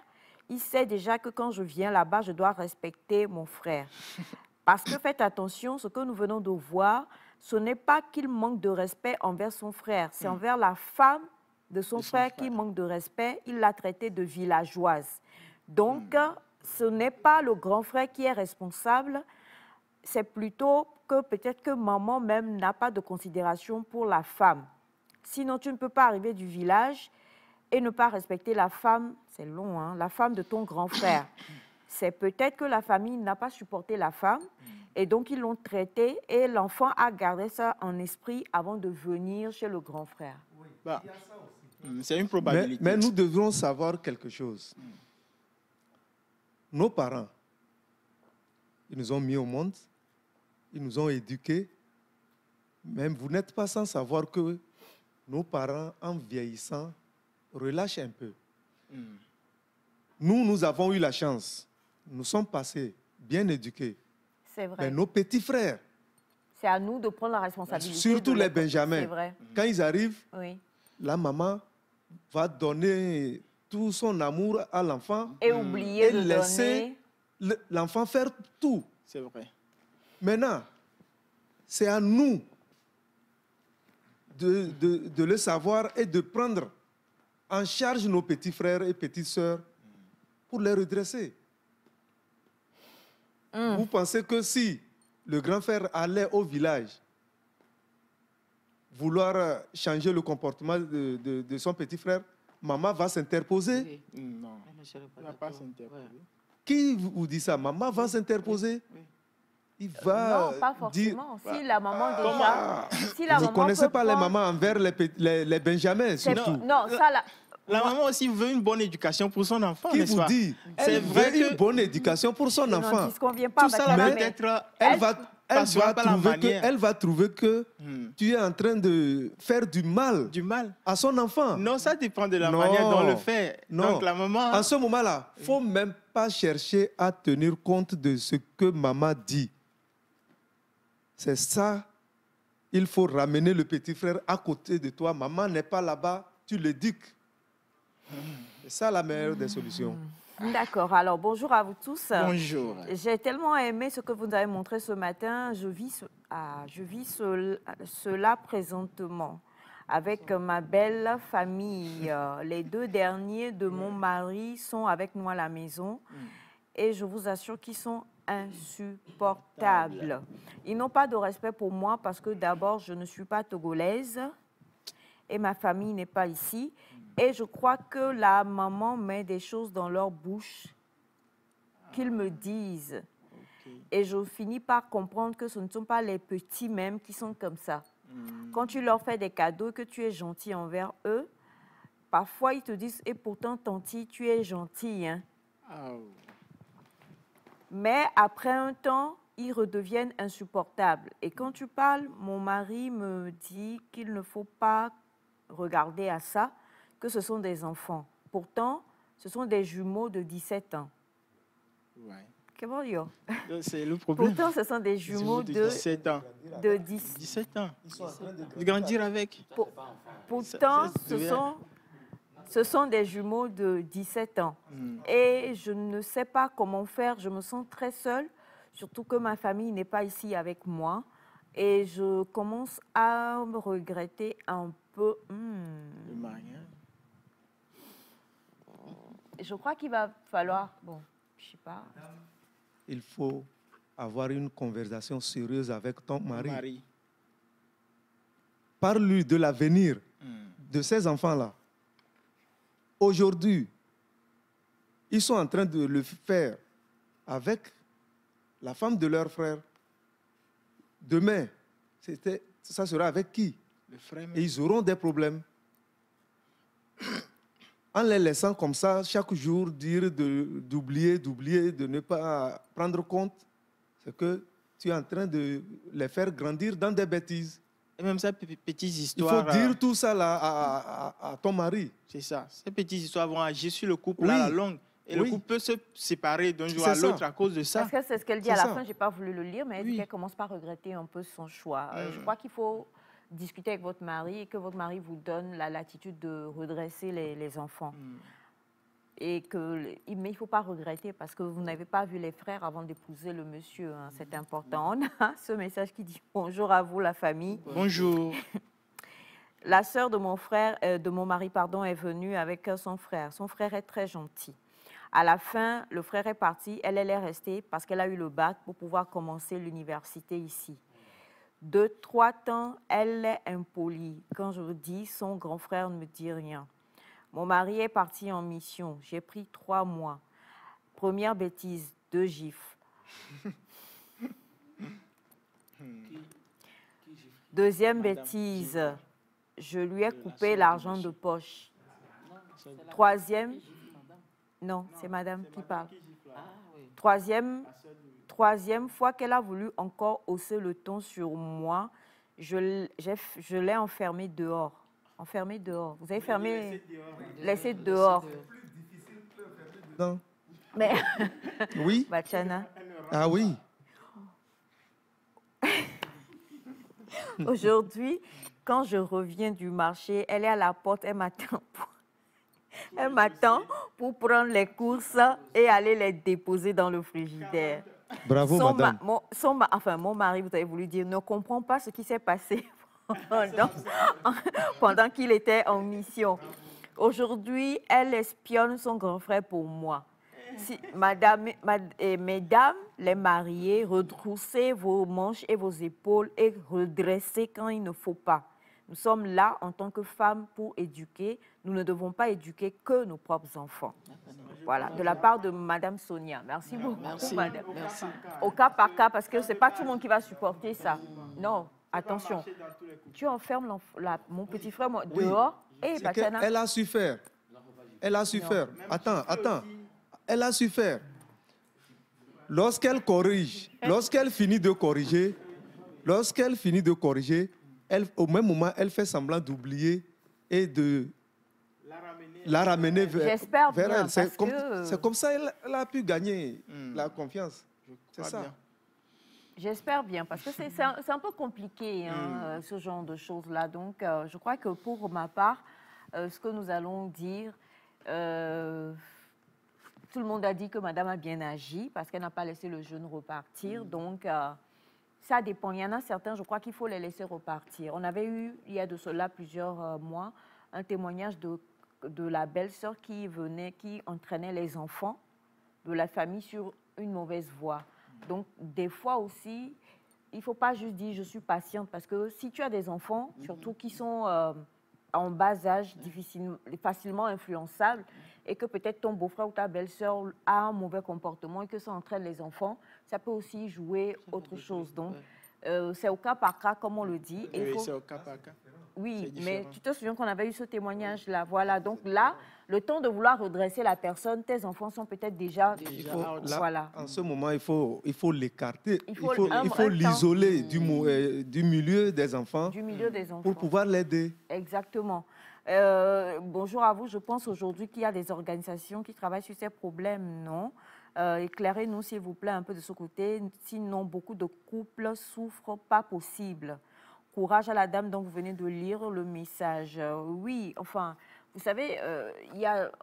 il sait déjà que quand je viens là-bas, je dois respecter mon frère. Parce que faites attention, ce que nous venons de voir, ce n'est pas qu'il manque de respect envers son frère, c'est envers la femme de son frère qui manque de respect. Il l'a traitée de villageoise. Donc, ce n'est pas le grand frère qui est responsable, c'est plutôt que peut-être que maman même n'a pas de considération pour la femme. Sinon, tu ne peux pas arriver du village et ne pas respecter la femme, c'est long, hein, la femme de ton grand frère. C'est peut-être que la famille n'a pas supporté la femme et donc ils l'ont traitée et l'enfant a gardé ça en esprit avant de venir chez le grand frère. Oui. Bah, c'est une probabilité. Mais nous devons savoir quelque chose. Nos parents, Ils nous ont mis au monde, ils nous ont éduqués. Même vous n'êtes pas sans savoir que nos parents, en vieillissant, relâchent un peu. Nous avons eu la chance. Nous sommes passés bien éduqués. C'est vrai. Mais nos petits frères, c'est à nous de prendre la responsabilité. surtout les Benjamins, c'est vrai. Quand ils arrivent, Oui. la maman va donner tout son amour à l'enfant Et oublier de laisser l'enfant faire tout. C'est vrai. Maintenant, c'est à nous de le savoir et de prendre en charge nos petits frères et petites sœurs pour les redresser. Vous pensez que si le grand frère allait au village vouloir changer le comportement de son petit frère, maman va s'interposer? Non, elle ne va pas s'interposer. Qui vous dit ça? Maman va s'interposer? Il va non, pas forcément. Si la maman déjà... Si vous ne connaissez pas les mamans envers les Benjamins, surtout. Non, ça... La maman aussi veut une bonne éducation pour son enfant, Qui n'est-ce vous pas? dit? C'est Elle vrai veut que... une bonne éducation pour son enfant. Tout ça, là, peut-être... Elle va trouver que tu es en train de faire du mal à son enfant. Non, ça dépend de la manière dont on le fait. Non. Donc, la maman... En ce moment-là, il ne faut même pas chercher à tenir compte de ce que maman dit. C'est ça. Il faut ramener le petit frère à côté de toi. Maman n'est pas là-bas, tu l'éduques. C'est ça la meilleure des solutions. D'accord. Alors, bonjour à vous tous. Bonjour. J'ai tellement aimé ce que vous avez montré ce matin. Je vis cela présentement avec ma belle famille. Les 2 derniers de mon mari sont avec nous à la maison. Et je vous assure qu'ils sont insupportables. Ils n'ont pas de respect pour moi parce que d'abord, je ne suis pas togolaise et ma famille n'est pas ici. Et je crois que la maman met des choses dans leur bouche qu'ils me disent. Et je finis par comprendre que ce ne sont pas les petits même qui sont comme ça. Quand tu leur fais des cadeaux, que tu es gentil envers eux, parfois ils te disent « Et pourtant, tanti, tu es gentil. Hein. » Mais après un temps, ils redeviennent insupportables. Et quand tu parles, mon mari me dit qu'il ne faut pas regarder à ça, que ce sont des enfants. Pourtant, ce sont des jumeaux de 17 ans. Ouais. Comment dire? C'est le problème. Pourtant, ce sont des jumeaux de 17 ans. De 17 ans. Ils sont en train de grandir avec. Pourtant, ce sont des jumeaux de 17 ans. Et je ne sais pas comment faire. Je me sens très seule, surtout que ma famille n'est pas ici avec moi. Et je commence à me regretter un peu. Le mariage. Je crois qu'il va falloir... Bon, je sais pas. Il faut avoir une conversation sérieuse avec ton mari. Parle-lui de l'avenir de ces enfants-là. Aujourd'hui, ils sont en train de le faire avec la femme de leur frère. Demain, ça sera avec qui? Le frère. Et ils auront des problèmes. En les laissant comme ça, chaque jour, dire d'oublier, de ne pas prendre compte, c'est que tu es en train de les faire grandir dans des bêtises. Et même ces petites histoires... Il faut dire tout ça là à ton mari. C'est ça. Ces petites histoires vont agir sur le couple à la longue. Et le couple peut se séparer d'un jour à l'autre à cause de ça. Parce que c'est ce qu'elle dit à la fin, je n'ai pas voulu le lire, mais elle dit qu'elle commence par regretter un peu son choix. Je crois qu'il faut discuter avec votre mari et que votre mari vous donne la latitude de redresser les enfants. Mais il ne faut pas regretter parce que vous n'avez pas vu les frères avant d'épouser le monsieur. Hein, c'est important. On a ce message qui dit bonjour à vous, la famille. Bonjour. La sœur de mon frère, de mon mari, pardon, est venue avec son frère. Son frère est très gentil. À la fin, le frère est parti. Elle est restée parce qu'elle a eu le bac pour pouvoir commencer l'université ici. 2-3 temps, elle est impolie. Quand je vous dis, son grand frère ne me dit rien. Mon mari est parti en mission. J'ai pris 3 mois. Première bêtise, 2 gifles. Deuxième bêtise, je lui ai coupé l'argent de poche. Troisième, non, c'est madame qui parle. troisième fois qu'elle a voulu encore hausser le ton sur moi, je l'ai enfermée dehors. Enfermée dehors. Vous avez fermé, laissé dehors. Non. Mais Oui. Bachana, Ah oui. aujourd'hui, quand je reviens du marché, elle est à la porte, elle m'attend pour prendre les courses et aller les déposer dans le frigidaire. Bravo, madame. Mon mari, vous avez voulu dire, ne comprend pas ce qui s'est passé pendant qu'il était en mission. Aujourd'hui, elle espionne son grand frère pour moi. Mesdames, les mariées, retroussez vos manches et vos épaules et redressez quand il ne faut pas. Nous sommes là en tant que femmes pour éduquer. Nous ne devons pas éduquer que nos propres enfants. Voilà, de la part de Madame Sonia. Merci beaucoup, madame. Merci. Au cas par cas, parce que ce n'est pas tout le monde qui va supporter ça. Non, attention. Tu enfermes mon petit frère dehors. Et elle a su faire. Elle a su faire. Attends. Elle a su faire. Lorsqu'elle corrige, lorsqu'elle finit de corriger, au même moment, elle fait semblant d'oublier et de la ramener vers elle. C'est comme ça qu'elle a pu gagner la confiance. C'est ça. Bien. J'espère bien, parce que c'est un peu compliqué, ce genre de choses-là. Donc, je crois que pour ma part, ce que nous allons dire, tout le monde a dit que madame a bien agi, parce qu'elle n'a pas laissé le jeune repartir. Donc, ça dépend. Il y en a certains, je crois qu'il faut les laisser repartir. On avait eu, il y a de cela plusieurs mois, un témoignage de la belle-sœur qui entraînait les enfants de la famille sur une mauvaise voie. Donc, des fois aussi, il ne faut pas juste dire « je suis patiente » parce que si tu as des enfants, surtout qui sont en bas âge, facilement influençables, et que peut-être ton beau-frère ou ta belle-sœur a un mauvais comportement et que ça entraîne les enfants, ça peut aussi jouer autre chose. Donc, c'est au cas par cas, comme on le dit. Oui, c'est au cas par cas. Oui, mais tu te souviens qu'on avait eu ce témoignage-là. Voilà, donc là, le temps de vouloir redresser la personne, tes enfants sont peut-être déjà... Voilà. En ce moment, il faut l'écarter. Il faut l'isoler du milieu des enfants. Du milieu des enfants. Pour pouvoir l'aider. Exactement. Bonjour à vous. Je pense aujourd'hui qu'il y a des organisations qui travaillent sur ces problèmes, non? Éclairez-nous, s'il vous plaît, un peu de ce côté. Sinon, beaucoup de couples souffrent pas possible. Courage à la dame dont vous venez de lire le message. Oui, enfin, vous savez,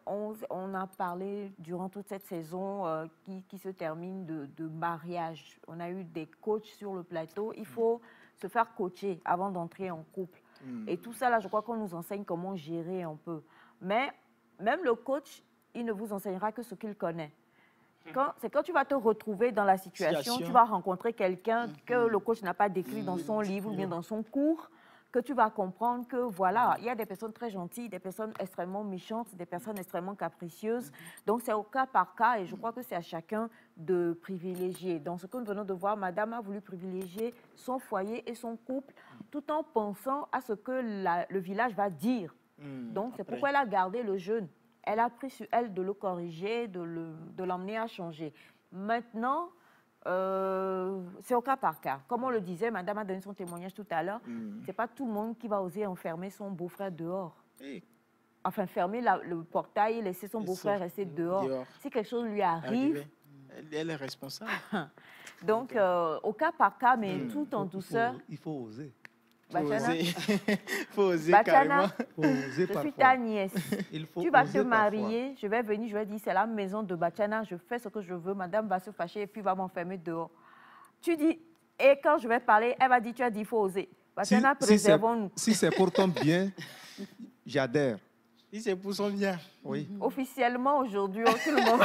on a parlé durant toute cette saison qui se termine de mariage. On a eu des coachs sur le plateau. Il faut se faire coacher avant d'entrer en couple. Et tout ça, là, je crois qu'on nous enseigne comment gérer un peu. Mais même le coach, il ne vous enseignera que ce qu'il connaît. C'est quand tu vas te retrouver dans la situation, tu vas rencontrer quelqu'un que le coach n'a pas décrit dans son livre ou bien dans son cours, que tu vas comprendre que voilà, il y a des personnes très gentilles, des personnes extrêmement méchantes, des personnes extrêmement capricieuses. Donc c'est au cas par cas et je crois que c'est à chacun de privilégier. Dans ce que nous venons de voir, madame a voulu privilégier son foyer et son couple tout en pensant à ce que le village va dire. Donc c'est pourquoi elle a gardé le jeune. Elle a pris sur elle de le corriger, de l'emmener à changer. Maintenant, c'est au cas par cas. Comme on le disait, madame a donné son témoignage tout à l'heure, ce n'est pas tout le monde qui va oser enfermer son beau-frère dehors. Enfin, fermer le portail et laisser son beau-frère rester dehors. Si quelque chose lui arrive... Elle est responsable. Donc, au cas par cas, mais tout en douceur... Il faut oser. Il faut oser Bachana, carrément. Je suis ta nièce. Tu vas te marier, je vais venir, je vais dire, c'est la maison de Bachana, je fais ce que je veux, madame va se fâcher et puis va m'enfermer dehors. Tu dis, et quand je vais parler, elle va dire, tu as dit, il faut oser. Bachana, préservons-nous. Si c'est pour ton bien, j'adhère. Si c'est pour son bien. Oui. Officiellement, aujourd'hui, tout le monde,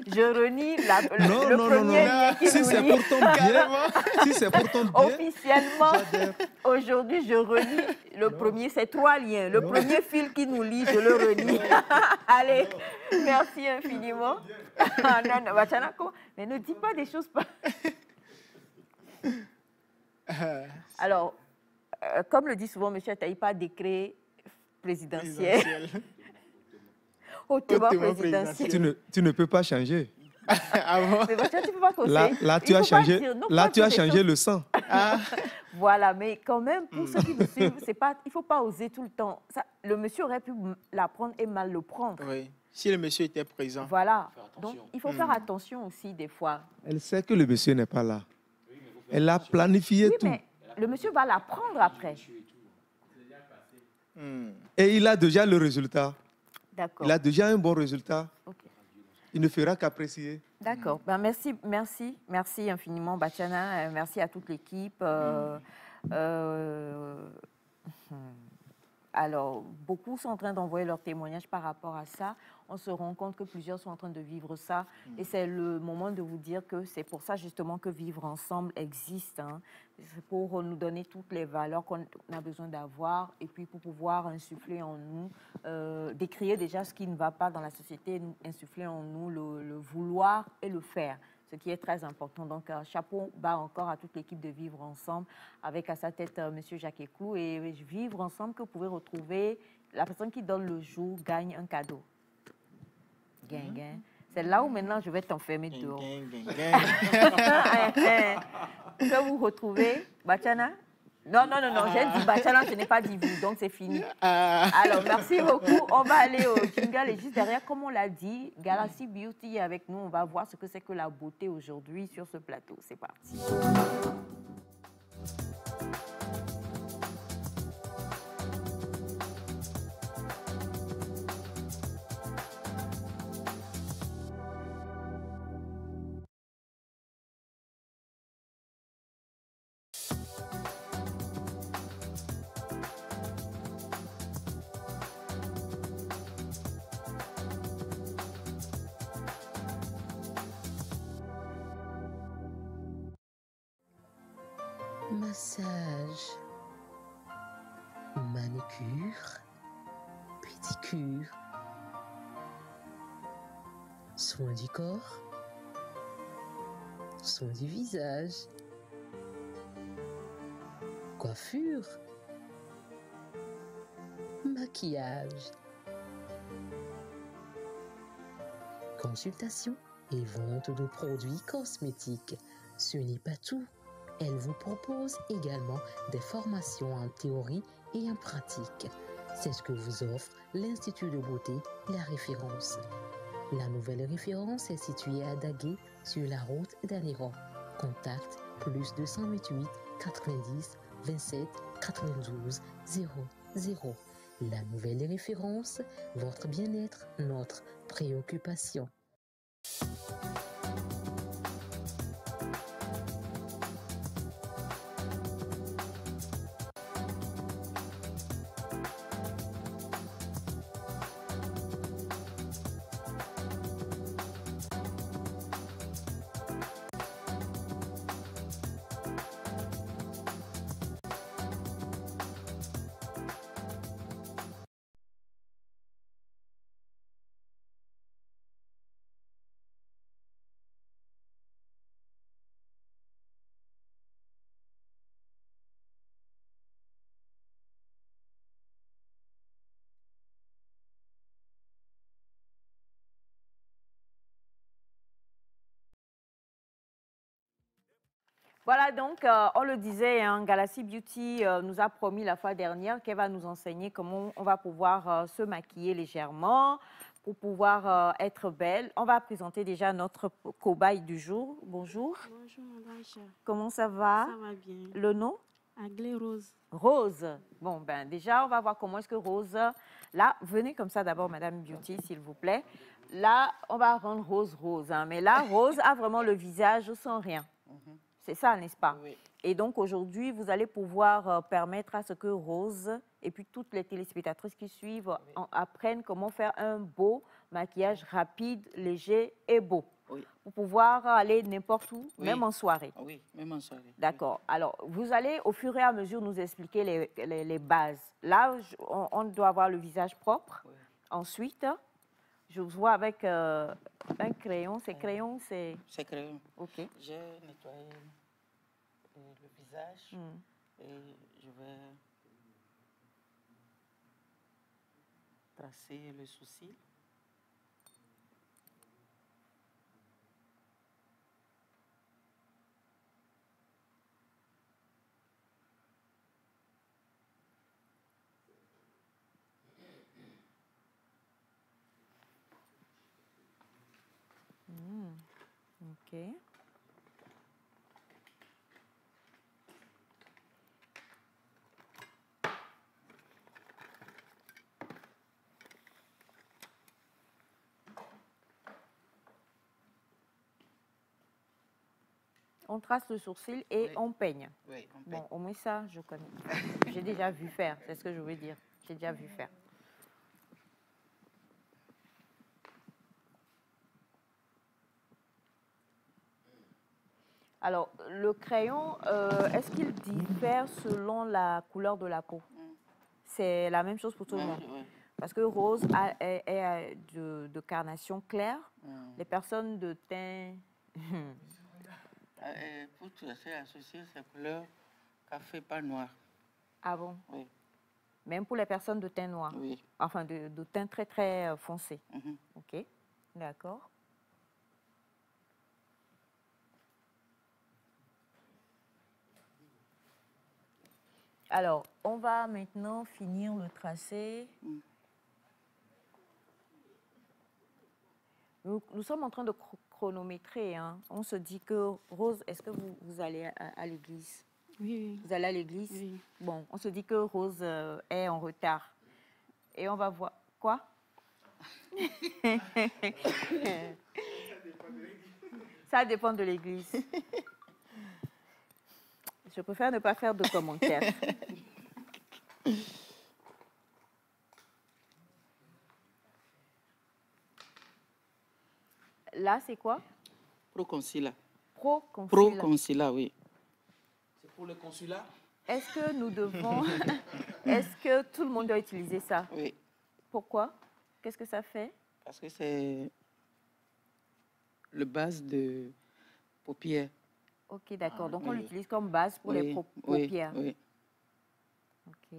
je renie le premier lien qui nous lie. Si c'est pour ton bien, officiellement, aujourd'hui, je relie le premier, c'est 3 liens. Le premier fil qui nous lie, je le renie. Allez, merci infiniment. Non, Bachana, mais ne dis pas des choses pas... Alors, comme le dit souvent M. Taïpa, décret présidentiel. Hautement présidentiel. Tu ne peux pas changer. Ah bon? Mais Bachana, tu ne peux pas causer. Là, Il tu as faut pas changé, dire, non, là, pas tu as dire des changé choses. le sang. Ah, Voilà, mais quand même, pour ceux qui nous suivent, c'est pas, il ne faut pas oser tout le temps. Ça, le monsieur aurait pu l'apprendre et mal le prendre. oui. Si le monsieur était présent. Voilà. Faire attention. Donc, il faut faire attention aussi des fois. Elle sait que le monsieur n'est pas là. Elle a planifié Oui, tout. mais le monsieur va l'apprendre après. Et il a déjà le résultat. D'accord. Il a déjà un bon résultat. Ok. Il ne fera qu'apprécier. D'accord. Ben, merci infiniment, Bachana. Merci à toute l'équipe. Alors, beaucoup sont en train d'envoyer leurs témoignages par rapport à ça. On se rend compte que plusieurs sont en train de vivre ça. Et c'est le moment de vous dire que c'est pour ça justement que Vivre Ensemble existe. Hein. C'est pour nous donner toutes les valeurs qu'on a besoin d'avoir et puis pour pouvoir insuffler en nous, décrire déjà ce qui ne va pas dans la société, insuffler en nous le vouloir et le faire, ce qui est très important. Donc, chapeau bas encore à toute l'équipe de Vivre Ensemble, avec à sa tête M. Jacques Eclou. Et Vivre Ensemble, que vous pouvez retrouver, la personne qui donne le jour gagne un cadeau. Gain, gain. C'est là où maintenant je vais t'enfermer dehors. Que vous retrouvez, Bachana? Non, j'ai dit Bachana, je n'ai pas dit vous, donc c'est fini. Alors, merci beaucoup. On va aller au jingle et juste derrière, comme on l'a dit, Galaxy Beauty est avec nous. On va voir ce que c'est que la beauté aujourd'hui sur ce plateau. C'est parti. Massage, manucure, pédicure, soin du corps, soin du visage, coiffure, maquillage, consultation et vente de produits cosmétiques. Ce n'est pas tout. Elle vous propose également des formations en théorie et en pratique. C'est ce que vous offre l'Institut de beauté La Référence. La nouvelle référence est située à Daguet, sur la route d'Aniran. Contact plus 228 90 27 92 00. La nouvelle référence, votre bien-être, notre préoccupation. Voilà donc, on le disait, hein, Galaxy Beauty nous a promis la fois dernière qu'elle va nous enseigner comment on va pouvoir se maquiller légèrement pour pouvoir être belle. On va présenter déjà notre cobaye du jour. Bonjour. Bonjour, Madame Cha. Comment ça va? Ça va bien. Le nom? Aglé Rose. Rose. Bon, ben déjà, on va voir comment est-ce que Rose... Là, venez comme ça d'abord, Madame Beauty, s'il vous plaît. Là, on va rendre Rose rose. Hein, mais là, Rose a vraiment le visage sans rien. C'est ça, n'est-ce pas? Oui. Et donc, aujourd'hui, vous allez pouvoir permettre à ce que Rose et puis toutes les téléspectatrices qui suivent apprennent comment faire un beau maquillage rapide, léger et beau. Oui. Pour pouvoir aller n'importe où, Oui. même en soirée. Oui, même en soirée. D'accord. Alors, vous allez au fur et à mesure nous expliquer les bases. Là, on doit avoir le visage propre. Oui. Ensuite, je vous vois avec un crayon. Ces crayons, c'est... C'est crayon. OK. J'ai nettoyé le visage et je vais tracer le sourcil. OK. On trace le sourcil et Oui. on peigne. Oui, on Bon, peigne. au moins ça, je connais. J'ai déjà vu faire, c'est ce que je veux dire. J'ai déjà vu faire. Alors, le crayon, est-ce qu'il diffère selon la couleur de la peau? C'est la même chose pour tout le monde. Ouais. Parce que rose est de carnation claire. Les personnes de teint... Pour tracer associer ces couleurs café, pas noir. Ah bon? Oui. Même pour les personnes de teint noir? Oui. Enfin, de teint très, très foncé. Mhm. OK, d'accord. Alors, on va maintenant finir le tracé. Nous sommes en train de chronométrer. Hein. On se dit que, Rose, est-ce que vous allez à l'église? Oui. Vous allez à l'église? Oui. Bon, on se dit que Rose est en retard. Et on va voir... Quoi? Ça dépend de l'église. Je préfère ne pas faire de commentaires. Là, c'est quoi? Proconsulat. Proconsulat. Proconsulat, oui. C'est pour le consulat? Est-ce que nous devons... Est-ce que tout le monde doit utiliser ça? Oui. Pourquoi? Qu'est-ce que ça fait? Parce que c'est le base de paupières. Ok, d'accord. Donc, oui. on l'utilise comme base pour les paupières. Oui. Ok.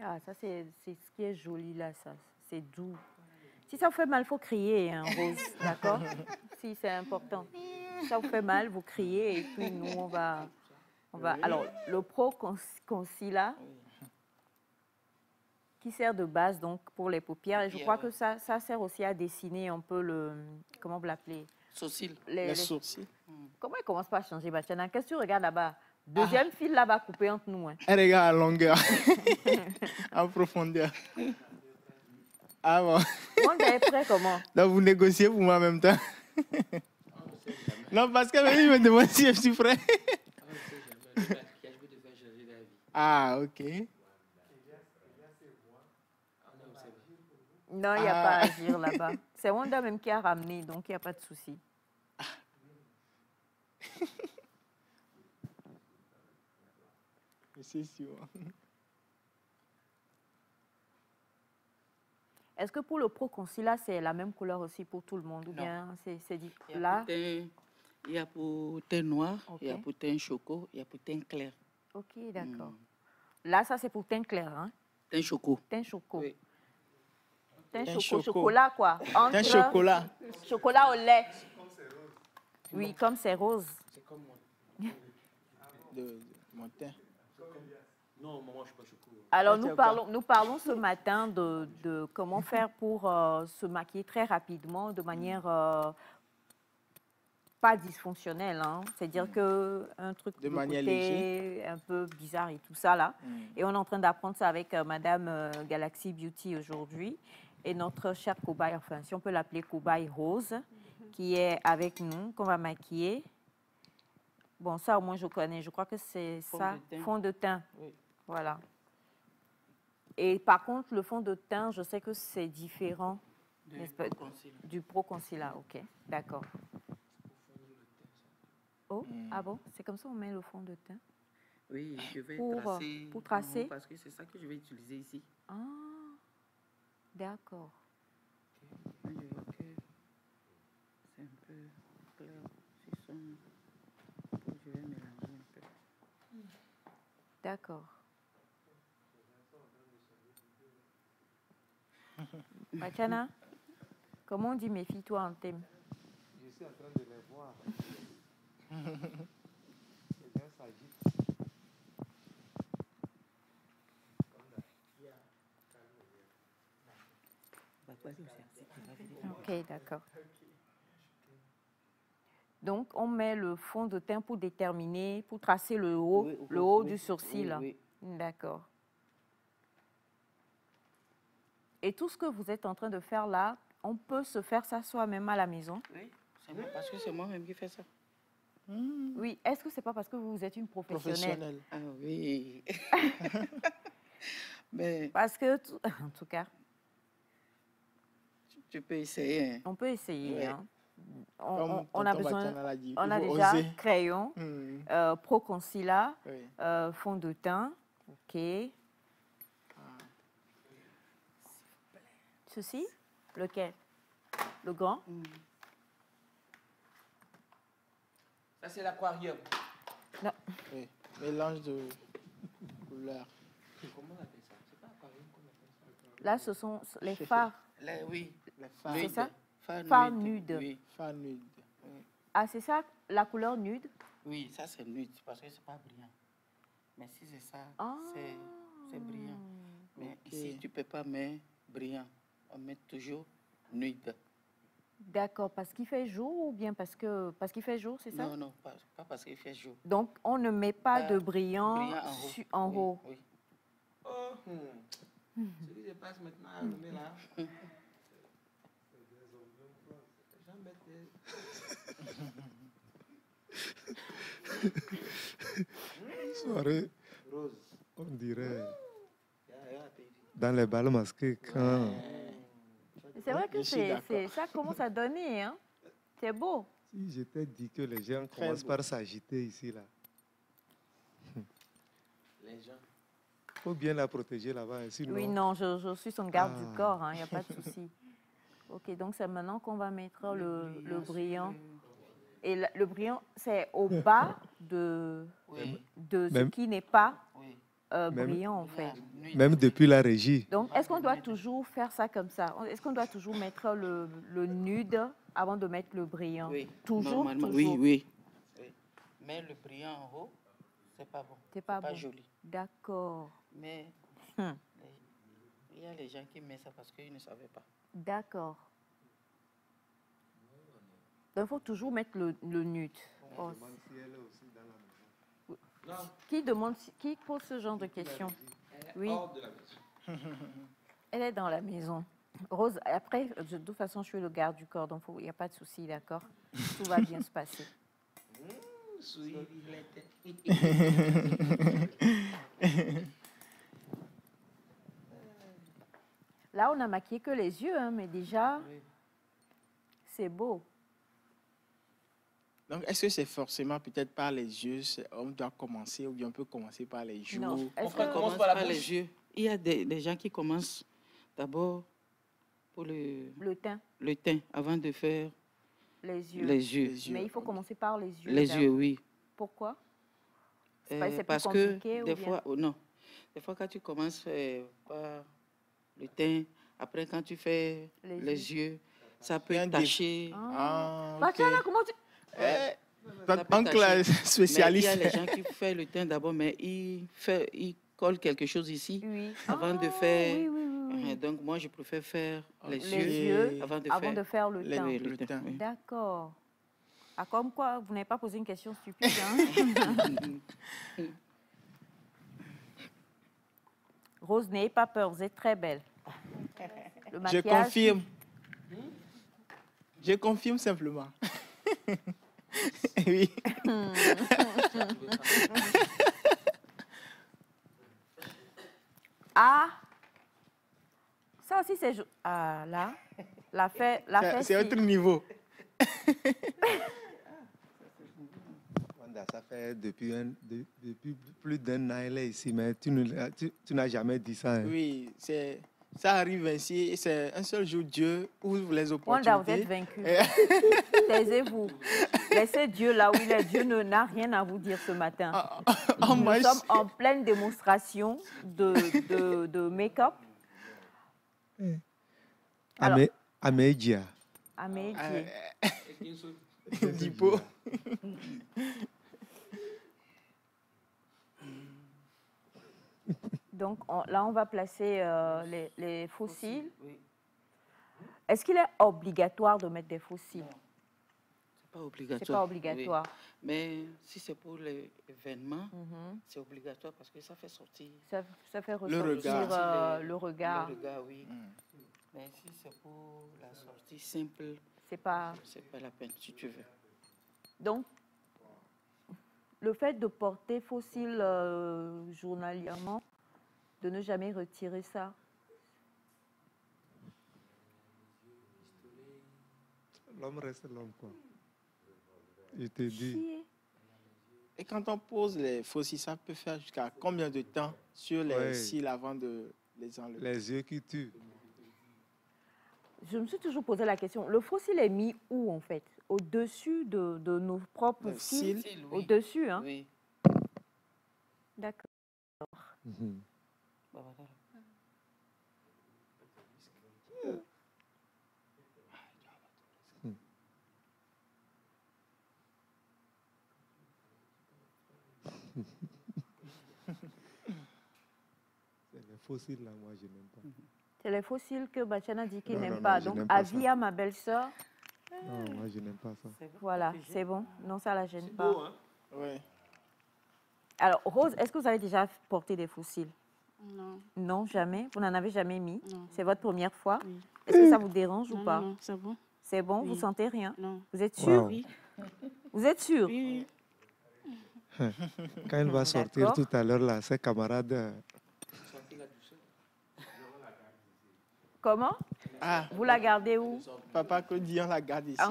Ah, ça, c'est ce qui est joli, là, ça. C'est doux. Si ça vous fait mal, il faut crier, hein, Rose, d'accord? Si, c'est important. Si ça vous fait mal, vous criez, et puis nous, on va... Alors, le Proconsulat, qui sert de base, donc, pour les paupières, et je crois que ça sert aussi à dessiner un peu le... Comment vous l'appelez? Sourcils. Les sourcils. Comment il commence pas à changer, Bachana? Qu'est-ce que tu regardes là-bas? Deuxième fil là-bas coupé entre nous. Hein. Elle regarde à longueur, en profondeur. Ah bon. On est prêt comment? Donc vous négociez pour moi en même temps. Non, parce que je me demande si je suis prêt. Ah, ok. Non, il n'y a pas à agir là-bas. C'est Wanda même qui a ramené, donc il n'y a pas de souci. C'est sûr. Est-ce que pour le Proconsulat, c'est la même couleur aussi pour tout le monde? Ou bien c'est dit là? Il y a pour teint noir, il y a pour teint choco, il y a pour teint clair. Ok, d'accord. Là, ça, c'est pour teint clair, hein? Teint choco. Teint choco. Oui. Teint chocolat, quoi. Teint chocolat. Chocolat au lait. Oui, comme c'est rose. C'est comme moi. De mon teint. Non, moi, je ne suis pas choco. Alors, nous parlons ce matin de comment faire pour se maquiller très rapidement, de manière pas dysfonctionnelle. Hein. C'est-à-dire qu'un truc de manière côté, légère, un peu bizarre et tout ça, là. Et on est en train d'apprendre ça avec Madame Galaxy Beauty aujourd'hui. Et notre chère cobaye, enfin, si on peut l'appeler cobaye Rose, qui est avec nous, qu'on va maquiller. Bon, ça, au moins, je connais. Je crois que c'est ça, fond de teint. Oui. Voilà. Et par contre, le fond de teint, je sais que c'est différent du Proconsulat. Ok, d'accord. Oh, ah bon? C'est comme ça qu'on met le fond de teint? Oui, je vais tracer. Pour tracer? Parce que c'est ça que je vais utiliser ici. Ah, d'accord. Je vois que c'est un peu clair. Je vais mélanger un peu. D'accord. Machana, comment on dit méfie-toi en thème? Je suis en train de les voir. Les gens s'agitent. Ok, d'accord. Donc, on met le fond de teint pour déterminer, pour tracer le haut, du sourcil. Oui. D'accord. Et tout ce que vous êtes en train de faire là, on peut se faire ça soi-même à la maison? Oui, c'est moi, parce que c'est moi-même qui fais ça. Oui, est-ce que c'est pas parce que vous êtes une professionnelle? Ah oui. Mais parce que, en tout cas... Tu peux essayer. Hein. On peut essayer. Ouais. Hein. On a besoin, on a déjà oser. crayon, Pro Concealer, Oui. fond de teint. OK. Ceci, lequel? Le grand? Ça, c'est l'aquarium. Non. Oui. Mélange de couleurs. Comment on appelle ça? C'est pas aquarium qu'on appelle ça. Là, ce sont les fards. Là, oui. C'est ça? Fard Fard nude. nude. Oui. Fard nude. Ah, c'est ça, la couleur nude? Oui, ça c'est nude parce que c'est pas brillant. Mais si c'est ça, c'est brillant. Mais ici, tu peux pas mettre brillant. On met toujours nude. D'accord, parce qu'il fait jour ou bien parce qu'il fait jour, c'est ça? Non, pas parce qu'il fait jour. Donc, on ne met pas de brillant, en oui, haut. Oui. Oh, ce qui se passe maintenant à Lomé là. Soirée, Rose. on dirait dans les balles masqués quand... C'est vrai que ça commence à donner, hein? C'est beau. Si je t'ai dit que les gens commencent par s'agiter ici, là. Les gens. Il faut bien la protéger là-bas. Sinon... Oui, non, je suis son garde du corps, il n'y a pas de souci. Ok, donc c'est maintenant qu'on va mettre le brillant. Et le brillant, c'est au bas de ce qui n'est pas brillant, en fait. Même depuis la régie. Donc, est-ce qu'on doit toujours faire ça comme ça? Est-ce qu'on doit toujours mettre le nude avant de mettre le brillant? Oui, toujours, normalement, toujours. Oui. Mais le brillant en haut, c'est pas bon. C'est pas bon. Joli. D'accord. Mais il y a les gens qui mettent ça parce qu'ils ne savaient pas. D'accord. Donc, il faut toujours mettre le nude. Oh. Qui pose ce genre de questions? Oui. Elle est dans la maison. Rose, après, de toute façon, je suis le garde du corps, donc il n'y a pas de souci, d'accord? Tout va bien se passer. Là, on n'a maquillé que les yeux, hein, mais déjà, c'est beau. Donc, est-ce que c'est forcément peut-être par les yeux, on doit commencer, ou bien on peut commencer par les joues? Non. On commence par les yeux. Il y a des gens qui commencent d'abord pour le teint, avant de faire les yeux. Les yeux. Mais il faut commencer par les yeux. Les yeux, oui. Pourquoi? C'est parce que des fois, des fois quand tu commences par le teint, après quand tu fais les yeux, ça peut tacher. Machana, comment tu... Oncle spécialiste. Mais il y a les gens qui font le teint d'abord, mais ils collent quelque chose ici avant de faire. Oui. Donc moi, je préfère faire les yeux avant de faire le teint. Le teint. Oui. D'accord. Ah, comme quoi, vous n'avez pas posé une question stupide. Hein? Rose, n'ayez pas peur, vous êtes très belle. Le maquillage... Je confirme. Je confirme simplement. Oui. Ah, ça aussi c'est... Ah, là, c'est autre niveau. Ça fait depuis plus d'un an, elle est ici, mais tu n'as jamais dit ça. Hein. Oui, ça arrive ainsi, et c'est un seul jour Dieu ouvre les opportunités. Wanda, vous êtes vaincu. Taisez-vous. Laissez Dieu là où il est. Dieu n'a rien à vous dire ce matin. Nous sommes en pleine démonstration de make-up. Alors- Amédia. Amédié. Dipo. Donc là, on va placer les fossiles. Oui. Est-ce qu'il est obligatoire de mettre des fossiles? C'est pas obligatoire. C'est pas obligatoire. Oui. Mais si c'est pour l'événement, Mhm. c'est obligatoire parce que ça fait sortir Ça fait ressortir regard. le regard. le regard, oui. Mais si c'est pour la sortie simple, C'est pas... c'est pas la peine, si tu veux. Donc, le fait de porter fossile journalièrement, de ne jamais retirer ça. L'homme reste l'homme, quoi. Je te dis. Chier. Et quand on pose les fossiles, ça peut faire jusqu'à combien de temps sur les Ouais. cils avant de les enlever? Les yeux qui tuent. Je me suis toujours posé la question, le fossile est mis où en fait? Au-dessus de nos propres Le cils? cil, oui. Au-dessus, hein? Oui. D'accord. Mhm. Bah, voilà. C'est les fossiles là, moi je n'aime pas. C'est les fossiles que Bachana dit qu'il Non, n'aime non, pas. non, je Donc, n'aime pas avis ça. à ma belle-sœur, Non, moi je n'aime pas ça. voilà, c'est bon. Non, ça la gêne pas. Oui. Alors, Rose, est-ce que vous avez déjà porté des fossiles? Non. Non, jamais. Vous n'en avez jamais mis? Non. C'est votre première fois? Oui. Est-ce que ça vous dérange ou Non, pas? non, c'est bon. C'est bon? Oui. Vous sentez rien? Non. Vous êtes sûr? Wow. Oui. Vous êtes sûr? Oui, Quand il va sortir D'accord. tout à l'heure, là, ses camarades, Comment? Ah, Vous la gardez où? papa Cody, on la garde ici.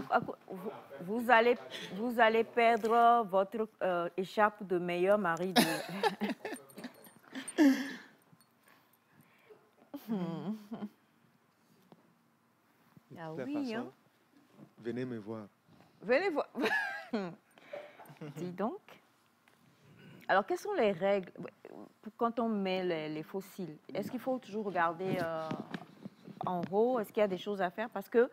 Vous allez perdre votre écharpe de meilleur mari. Ah de toute oui, façon, hein? venez me voir. Venez voir. Dis donc. Alors, quelles sont les règles quand on met les fossiles? Est-ce qu'il faut toujours regarder en haut? Est-ce qu'il y a des choses à faire? Parce que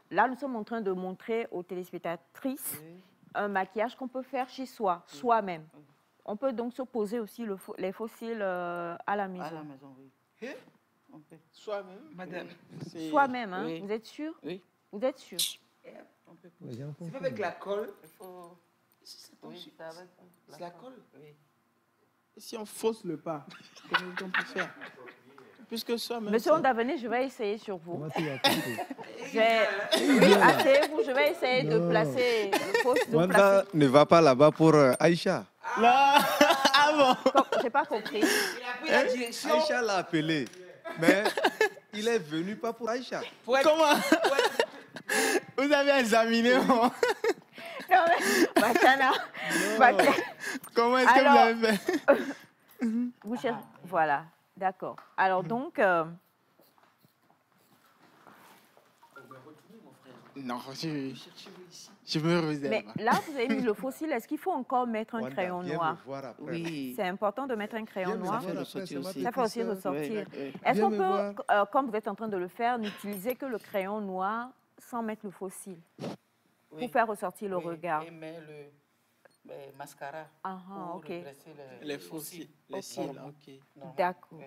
là, nous sommes en train de montrer aux téléspectatrices un maquillage qu'on peut faire chez soi, soi-même. On peut donc se poser aussi les fossiles à la maison. À la maison, oui. On peut. Soi-même, Madame. c'est- Soi-même, hein? Oui. Vous êtes sûr? Oui. Vous êtes sûr? On peut. Les gens font C'est pas ça. avec la colle. Il faut. Oui, c'est avec C'est la colle. Oui. Si on fausse le pas, comment on peut faire? Puisque soi-même. Monsieur c'est- Ondavené, je vais essayer sur vous. Comment tu vas passer? Oui, asseyez-vous, je vais essayer de Non. placer le poste. de Wanda placer- ne va pas là-bas pour Aïcha. Là, ah bon? J'ai pas compris. Il a pris la direction. Aïcha l'a appelé. Mais il est venu pas pour Aïcha. Pour être- Comment? Vous avez examiné mon... Non, mais- Bachana. Bachana. Comment est-ce que Alors- vous avez fait? Vous cherchez. Voilà, d'accord. Alors donc, Non, je me réserve. mais là, vous avez mis le fossile. Est-ce qu'il faut encore mettre un Wanda, crayon viens noir? me voir après. Oui. C'est important de mettre un crayon Viens me noir. voir après, ressortir c'est ma aussi. Ça fait aussi petite sœur. ressortir. Oui, oui. Est-ce Viens qu'on me peut, comme vous êtes en train de le faire, n'utiliser que le crayon noir sans mettre le fossile Oui. pour faire ressortir le Oui, regard? Et met le mascara. Ah, pour ok. redresser Les fossiles. Les cils, ok. Normal. D'accord. Oui.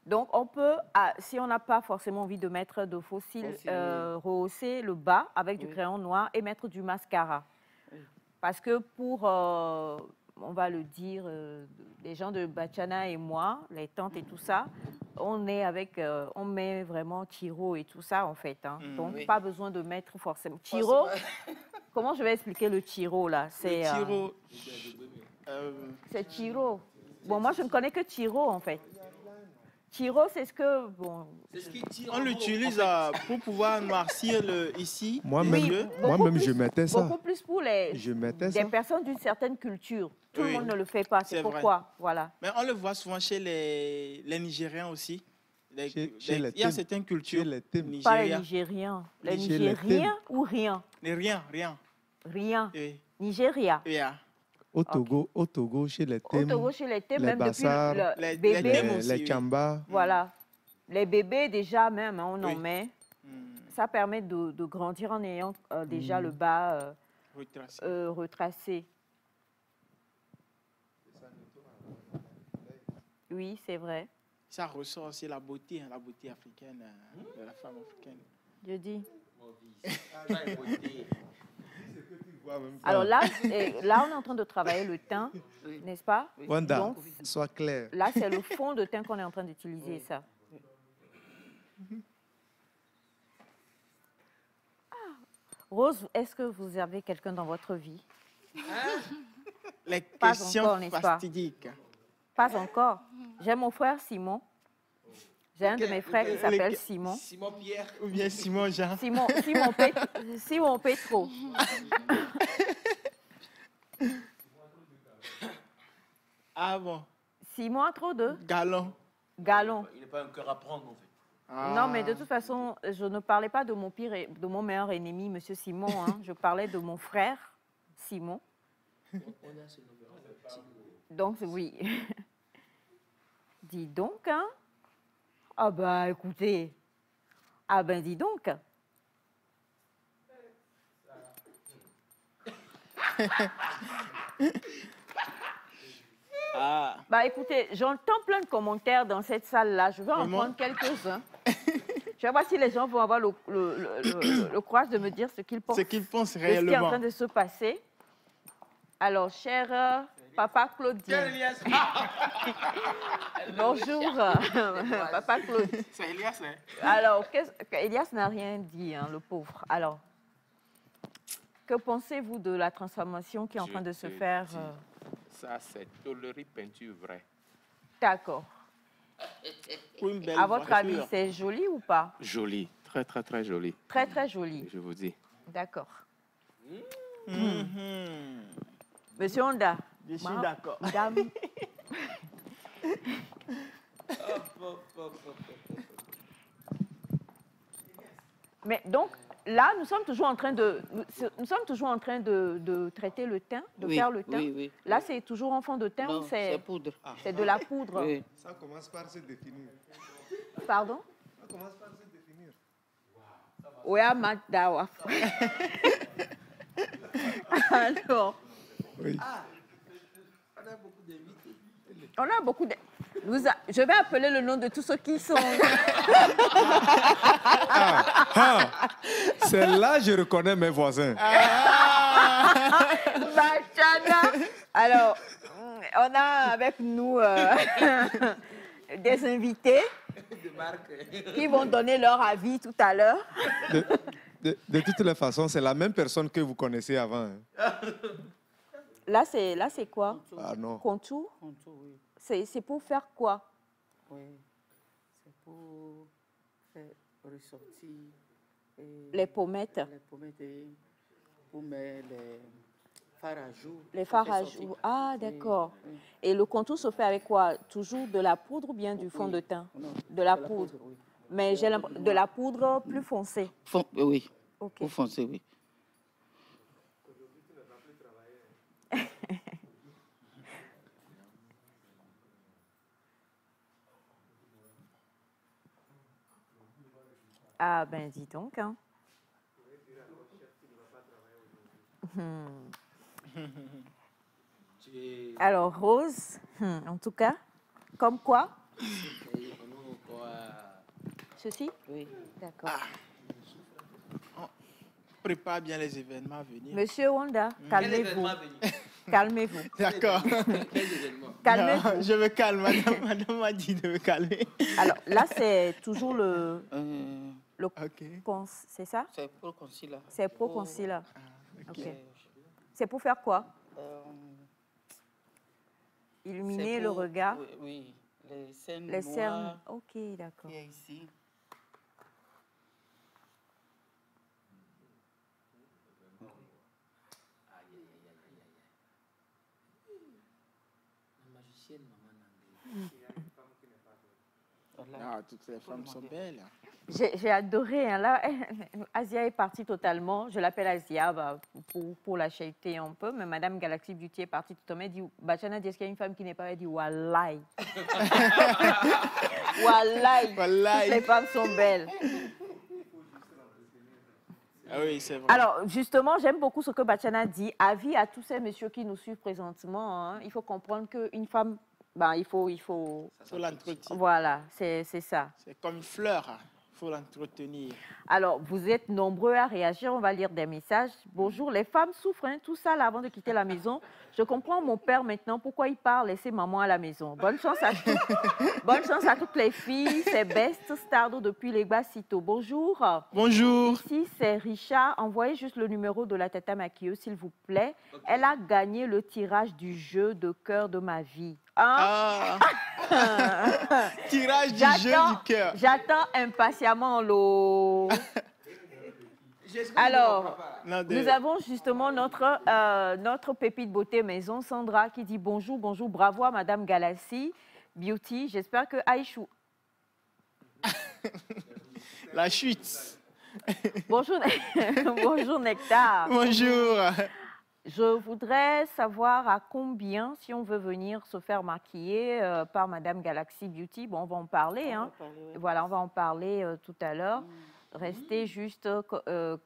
Donc, on peut, si on n'a pas forcément envie de mettre de fossiles, Fossiles, oui. rehausser le bas avec du Oui. crayon noir et mettre du mascara. Oui. Parce que pour, on va le dire, les gens de Bachana et moi, les tantes et tout ça, on est avec, on met vraiment tiro et tout ça en fait. Hein. Donc, oui. pas besoin de mettre forcément. Tiro, comment je vais expliquer le tiro là? C'est Le tiro. c'est tiro. Bon, moi, je ne connais que tiro en fait. Tiro, c'est ce que, bon, On l'utilise pour pouvoir noircir ici. Moi-même, les yeux. moi-même, je mettais ça. beaucoup plus pour les Je mettais des ça. personnes d'une certaine culture. Tout Oui. le monde ne le fait pas. C'est C'est vrai. pourquoi, voilà. Mais on le voit souvent chez les Nigériens aussi. Chez les Il y a Tim. certaines Chez cultures. les Tim. Pas les Nigeria. Nigériens. Les Chez les Nigériens ou rien? Mais rien, rien. Rien. Oui. Nigeria. Oui, ah. Au Togo, chez les Au Tim, Togo, chez les thèmes, les même depuis Bassar, le les bébé. Tim aussi, les oui. Chamba. Voilà. Les bébés, déjà même, hein, on en Oui. met. Ça permet de grandir en ayant déjà le bas retracé. Oui, c'est vrai. Ça ressort aussi la beauté africaine, de la femme africaine. Je dis. Alors là, on est en train de travailler le teint, n'est-ce pas? Wanda, donc, sois clair. Là, c'est le fond de teint qu'on est en train d'utiliser, ça. Rose, est-ce que vous avez quelqu'un dans votre vie? Les Pas questions encore, n'est-ce pas? fastidiques. Pas encore. J'ai mon frère Simon. J'ai un de mes frères qui s'appelle Simon. Simon Pierre. Ou bien Simon Jean. Simon Petro. Ah bon? Simon a trop de Galon. Il n'est pas un cœur à prendre, en fait. Ah. Non, mais de toute façon, je ne parlais pas de mon meilleur ennemi, Monsieur Simon. Hein. Je parlais de mon frère, Simon. Donc, oui. Dis donc, hein? Ah ben, écoutez. Ah ben, dis donc. Ah. Bah écoutez, j'entends plein de commentaires dans cette salle-là. Je vais en prendre quelques-uns. Je vais voir si les gens vont avoir le courage de me dire ce qu'ils pensent. Ce qu'ils pensent de ce qui est en réellement. train de se passer. Alors, cher Papa Claudien. Bonjour, Papa Claude. C'est Elias, hein? Alors, Elias n'a rien dit, hein, le pauvre. Alors, que pensez-vous de la transformation qui est en train de se faire Ça, c'est tôlerie peinture vraie. D'accord. À votre avis, c'est joli ou pas? Joli, très, très, très joli. Très, très joli. Je vous dis. D'accord. Monsieur Honda. Je suis d'accord. Madame. Mais donc, là, nous sommes toujours en train de traiter le teint, de faire le teint. Oui, oui. Là, c'est toujours en fond de teint ou c'est poudre. C'est de la poudre. Oui. Ça commence par se définir. Pardon? Ça commence par se définir. Oui, Dawa. Alors. Oui. On a beaucoup d'invités. On a beaucoup de... Je vais appeler le nom de tous ceux qui sont... C'est là que je reconnais mes voisins. Bachana. Alors, on a avec nous des invités qui vont donner leur avis tout à l'heure. De toutes les façons, c'est la même personne que vous connaissez avant. Hein. Là, c'est quoi? Ah non. Contour? Contour, oui. C'est pour faire quoi? Oui, c'est pour faire ressortir... les pommettes. Les pommettes et pour mettre les fards à joues. Les fards à joues. Ah, d'accord. Oui. Et le contour se fait avec quoi? Toujours de la poudre ou bien du fond de teint? Non, de la poudre. oui. Mais j'ai de la poudre plus foncée. Oui, Ok. plus foncée, oui. Ah ben dis donc, hein. Alors Rose, en tout cas, comme quoi? Ceci? Oui. D'accord. Prépare bien les événements à venir. Monsieur Wanda, calmez-vous. Calmez-vous. D'accord. Calmez-vous. Non, je me calme. Madame m'a dit de me calmer. Alors là, c'est toujours le c'est ça? C'est pour concealer. C'est pour concealer. Ok. C'est pour faire quoi? Illuminer le regard. Oui, les cernes les cernes. noires. Ok, d'accord. Il y a ici. Ah, toutes les femmes sont belles. J'ai adoré. Hein. Là, Asia est partie totalement. Je l'appelle Asia pour la chaîter un peu. Mais Madame Galaxy Beauty est partie totalement. Elle dit, Bachana dit, est-ce qu'il y a une femme qui n'est pas? Elle dit, Wallahi. Wallahi. Toutes les femmes sont belles. Ah oui, c'est vrai. Alors, justement, j'aime beaucoup ce que Bachana dit. Avis à tous ces messieurs qui nous suivent présentement. Hein. Il faut comprendre qu'une femme, ben, il faut l'entretenir. Voilà, c'est ça. C'est comme une fleur. Il faut l'entretenir. Alors, vous êtes nombreux à réagir. On va lire des messages. Bonjour, les femmes souffrent, hein, tout ça là, avant de quitter la maison. Je comprends mon père maintenant, pourquoi il part laisser maman à la maison. Bonne chance à, bonne chance à toutes les filles. C'est Best Stardo depuis les Bassito. Bonjour. Bonjour. Ici, c'est Richard. Envoyez juste le numéro de la tata maquilleuse, s'il vous plaît. Okay. Elle a gagné le tirage du jeu de cœur de ma vie. Hein? Tirage du jeu du cœur. J'attends impatiemment l'eau. Alors, nous avons justement notre pépite beauté maison, Sandra, qui dit bonjour, bonjour, bravo à Madame Galassi Beauty. J'espère que Aïchou... La chute. Bonjour, bonjour Nectar. Bonjour. Je voudrais savoir à combien, si on veut venir se faire maquiller par Madame Galaxy Beauty, bon, on va en parler. Hein. Voilà, on va en parler tout à l'heure. Restez juste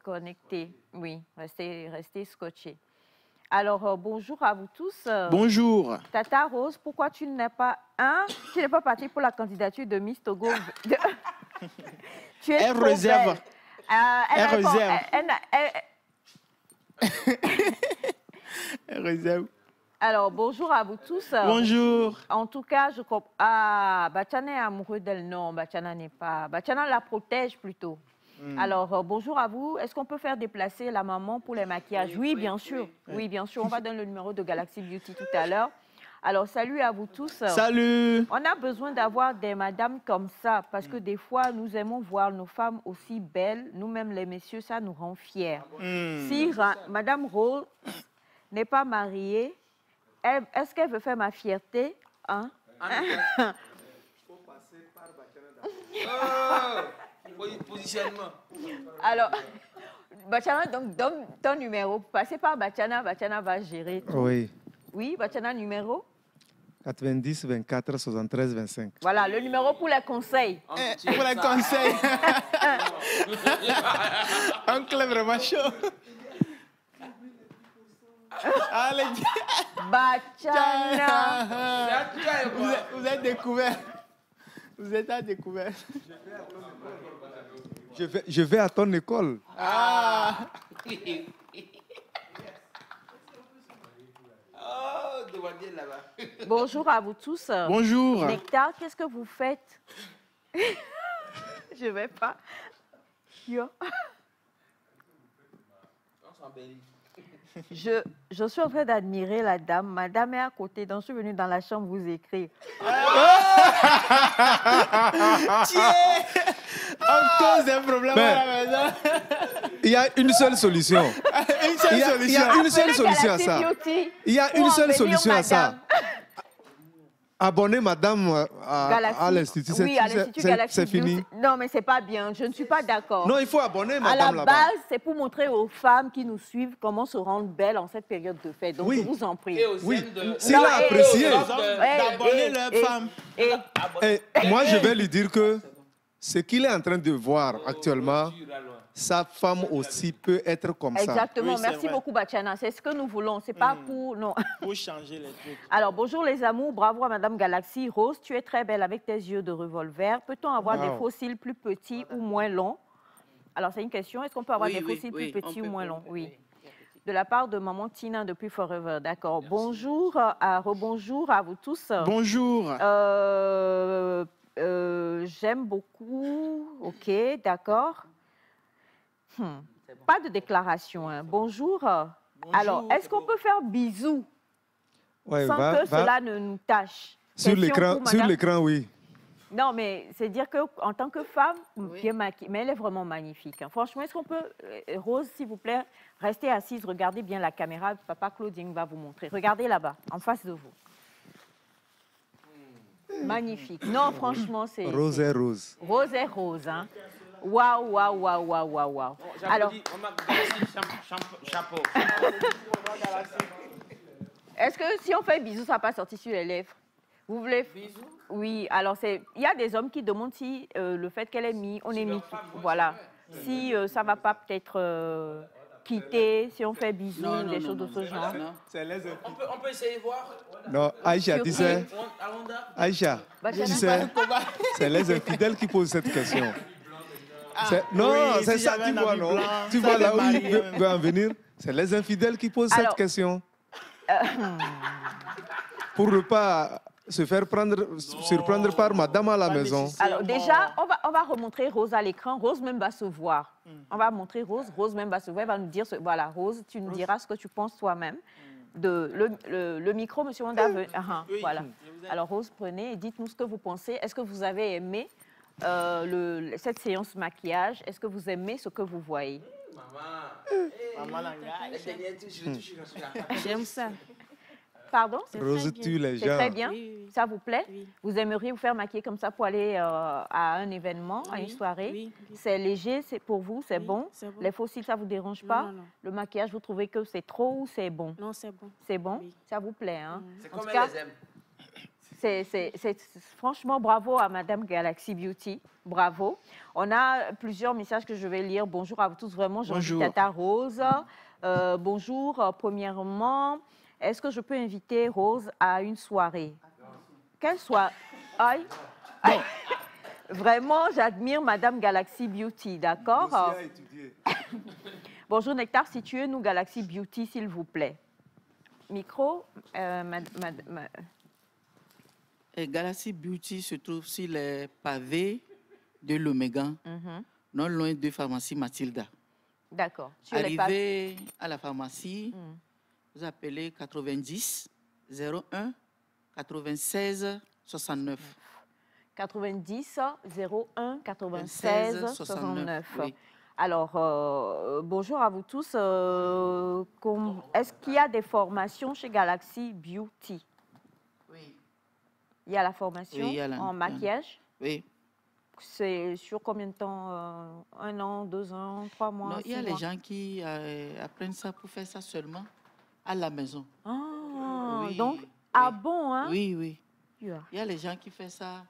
connectés. Oui, restez scotchés. Alors, bonjour à vous tous. Bonjour. Tata Rose, pourquoi tu n'es pas partie pour la candidature de Miss Togo? Tu es Elle réserve. Elle réserve. Réserve. Alors, bonjour à vous tous. Bonjour. En tout cas, je comprends. Ah, Bachana est amoureux d'elle. Non, Bachana n'est pas. Bachana la protège plutôt. Alors, bonjour à vous. Est-ce qu'on peut faire déplacer la maman pour les maquillages? Oui, bien sûr. Oui, bien sûr. On va donner le numéro de Galaxy Beauty tout à l'heure. Alors, salut à vous tous. Salut. On a besoin d'avoir des madames comme ça parce que des fois, nous aimons voir nos femmes aussi belles. Nous-mêmes, les messieurs, ça nous rend fiers. Si Madame Rose n'est pas mariée, est-ce qu'elle veut faire ma fierté? Hein? Faut passer par Bachana. Positionnement. Alors, Bachana, donc, donne ton numéro. Passez par Bachana, Bachana va gérer tout. Oui. Oui, Bachana, numéro? 90 24 73 25. Voilà, le numéro pour les conseils. Pour les conseils. Oncle est vraiment chaud. Allez, Bachana. Vous êtes découvert. Vous êtes à découvert. Je vais à ton école. Ah. Bonjour à vous tous. Bonjour. Nectar, qu'est-ce que vous faites? Je vais pas. Yo. Je suis en train d'admirer la dame. Madame est à côté, donc je suis venue dans la chambre vous écrire. Tiens, on cause un problème à la maison. Il y a une seule solution. Il y a une seule solution à ça. Il y a une seule solution à ça. Abonner madame à l'Institut. Oui, à l'Institut Galaxy. C'est fini. Non, mais c'est pas bien. Je ne suis pas d'accord. Non, il faut abonner madame là-bas. À la base, c'est pour montrer aux femmes qui nous suivent comment se rendre belles en cette période de fête. Donc, je vous en prie. Oui, s'il a apprécié. D'abonner leurs femmes. Moi, je vais lui dire que ce qu'il est en train de voir actuellement, sa femme aussi peut être comme ça. Exactement. Merci beaucoup, Bachana. C'est ce que nous voulons. C'est pas pour... Non. Pour changer les trucs. Alors, bonjour les amours. Bravo à Madame Galaxy. Rose, tu es très belle avec tes yeux de revolver. Peut-on avoir des fossiles plus petits ou moins longs? Alors, c'est une question. Est-ce qu'on peut avoir des fossiles plus petits ou moins longs? Oui. De la part de maman Tina depuis Forever. D'accord. Bonjour, rebonjour à vous tous. Bonjour. J'aime beaucoup. OK, d'accord. Pas de déclaration. Hein. Bonjour. Alors, est-ce qu'on peut faire bisous sans que cela ne nous tâche? Sur l'écran, oui. Non, mais c'est dire qu'en tant que femme, bien maquillée, mais elle est vraiment magnifique. Hein. Franchement, est-ce qu'on peut, Rose, s'il vous plaît, rester assise, regardez bien la caméra. Papa Claudine va vous montrer. Regardez là-bas, en face de vous. Magnifique. Non, franchement, c'est... Rose est rose. Rose est rose, hein. Waouh, waouh, waouh, waouh, waouh, waouh. Alors, chapeau. Est-ce que si on fait bisous, ça va pas sortir sur les lèvres? Vous voulez? Bisous? Oui, alors il y a des hommes qui demandent si le fait qu'elle est mis, on est mis. Voilà. Si ça ne va pas peut-être quitter, si on fait bisous, des choses de ce genre. On peut essayer de voir. Non, Aïcha, tu sais. Aïcha, tu sais, c'est les infidèles qui posent cette question. Non, oui, c'est si ça, j'avais tu un vois, ami non? blanc, Tu ça vois là où les il veut en venir? C'est les infidèles qui posent cette question. Pour ne pas se faire surprendre par madame à la maison. Alors déjà, on va remontrer Rose à l'écran. Rose même va se voir. On va montrer Rose. Rose même va se voir. Elle va nous dire, voilà, Rose, tu nous diras ce que tu penses toi-même. Le micro, monsieur Wanda, voilà. Alors Rose, prenez et dites-nous ce que vous pensez. Est-ce que vous avez aimé cette séance maquillage? Est-ce que vous aimez ce que vous voyez? J'aime ça. Pardon? Rose tue les gens. C'est très bien? Oui. Ça vous plaît? Oui. Vous aimeriez vous faire maquiller comme ça pour aller à un événement, à une soirée? Oui. C'est léger, c'est pour vous, c'est bon? c'est bon. Les fossiles, ça ne vous dérange pas? Non. Le maquillage, vous trouvez que c'est trop ou c'est bon? Non, c'est bon. C'est bon? Ça vous plaît, hein? C'est En comme tout cas, elle les aime. Franchement, bravo à Madame Galaxy Beauty. Bravo. On a plusieurs messages que je vais lire. Bonjour à vous tous. Vraiment, Jean-Luc Tata Rose. Bonjour. Premièrement, est-ce que je peux inviter Rose à une soirée? Quelle soirée? Aïe. Vraiment, j'admire Madame Galaxy Beauty, d'accord? Bonjour Nectar, situez-nous Galaxy Beauty, s'il vous plaît. Micro, Galaxy Beauty se trouve sur les pavés de l'Oméga, non loin de pharmacie Mathilda. D'accord. Arrivé à la pharmacie, vous appelez 90 01 96 69. 90 01 96 69. Oui. Alors, bonjour à vous tous. Est-ce qu'il y a des formations chez Galaxy Beauty? Oui. Il y a la formation Oui, en maquillage? Oui. C'est sur combien de temps? 1 an, 2 ans, 3 mois? Non, 6 il y a les mois? gens qui apprennent ça pour faire ça seulement à la maison. Ah, Oui, donc, oui. bon, hein? Oui. Yeah. Il y a les gens qui font ça.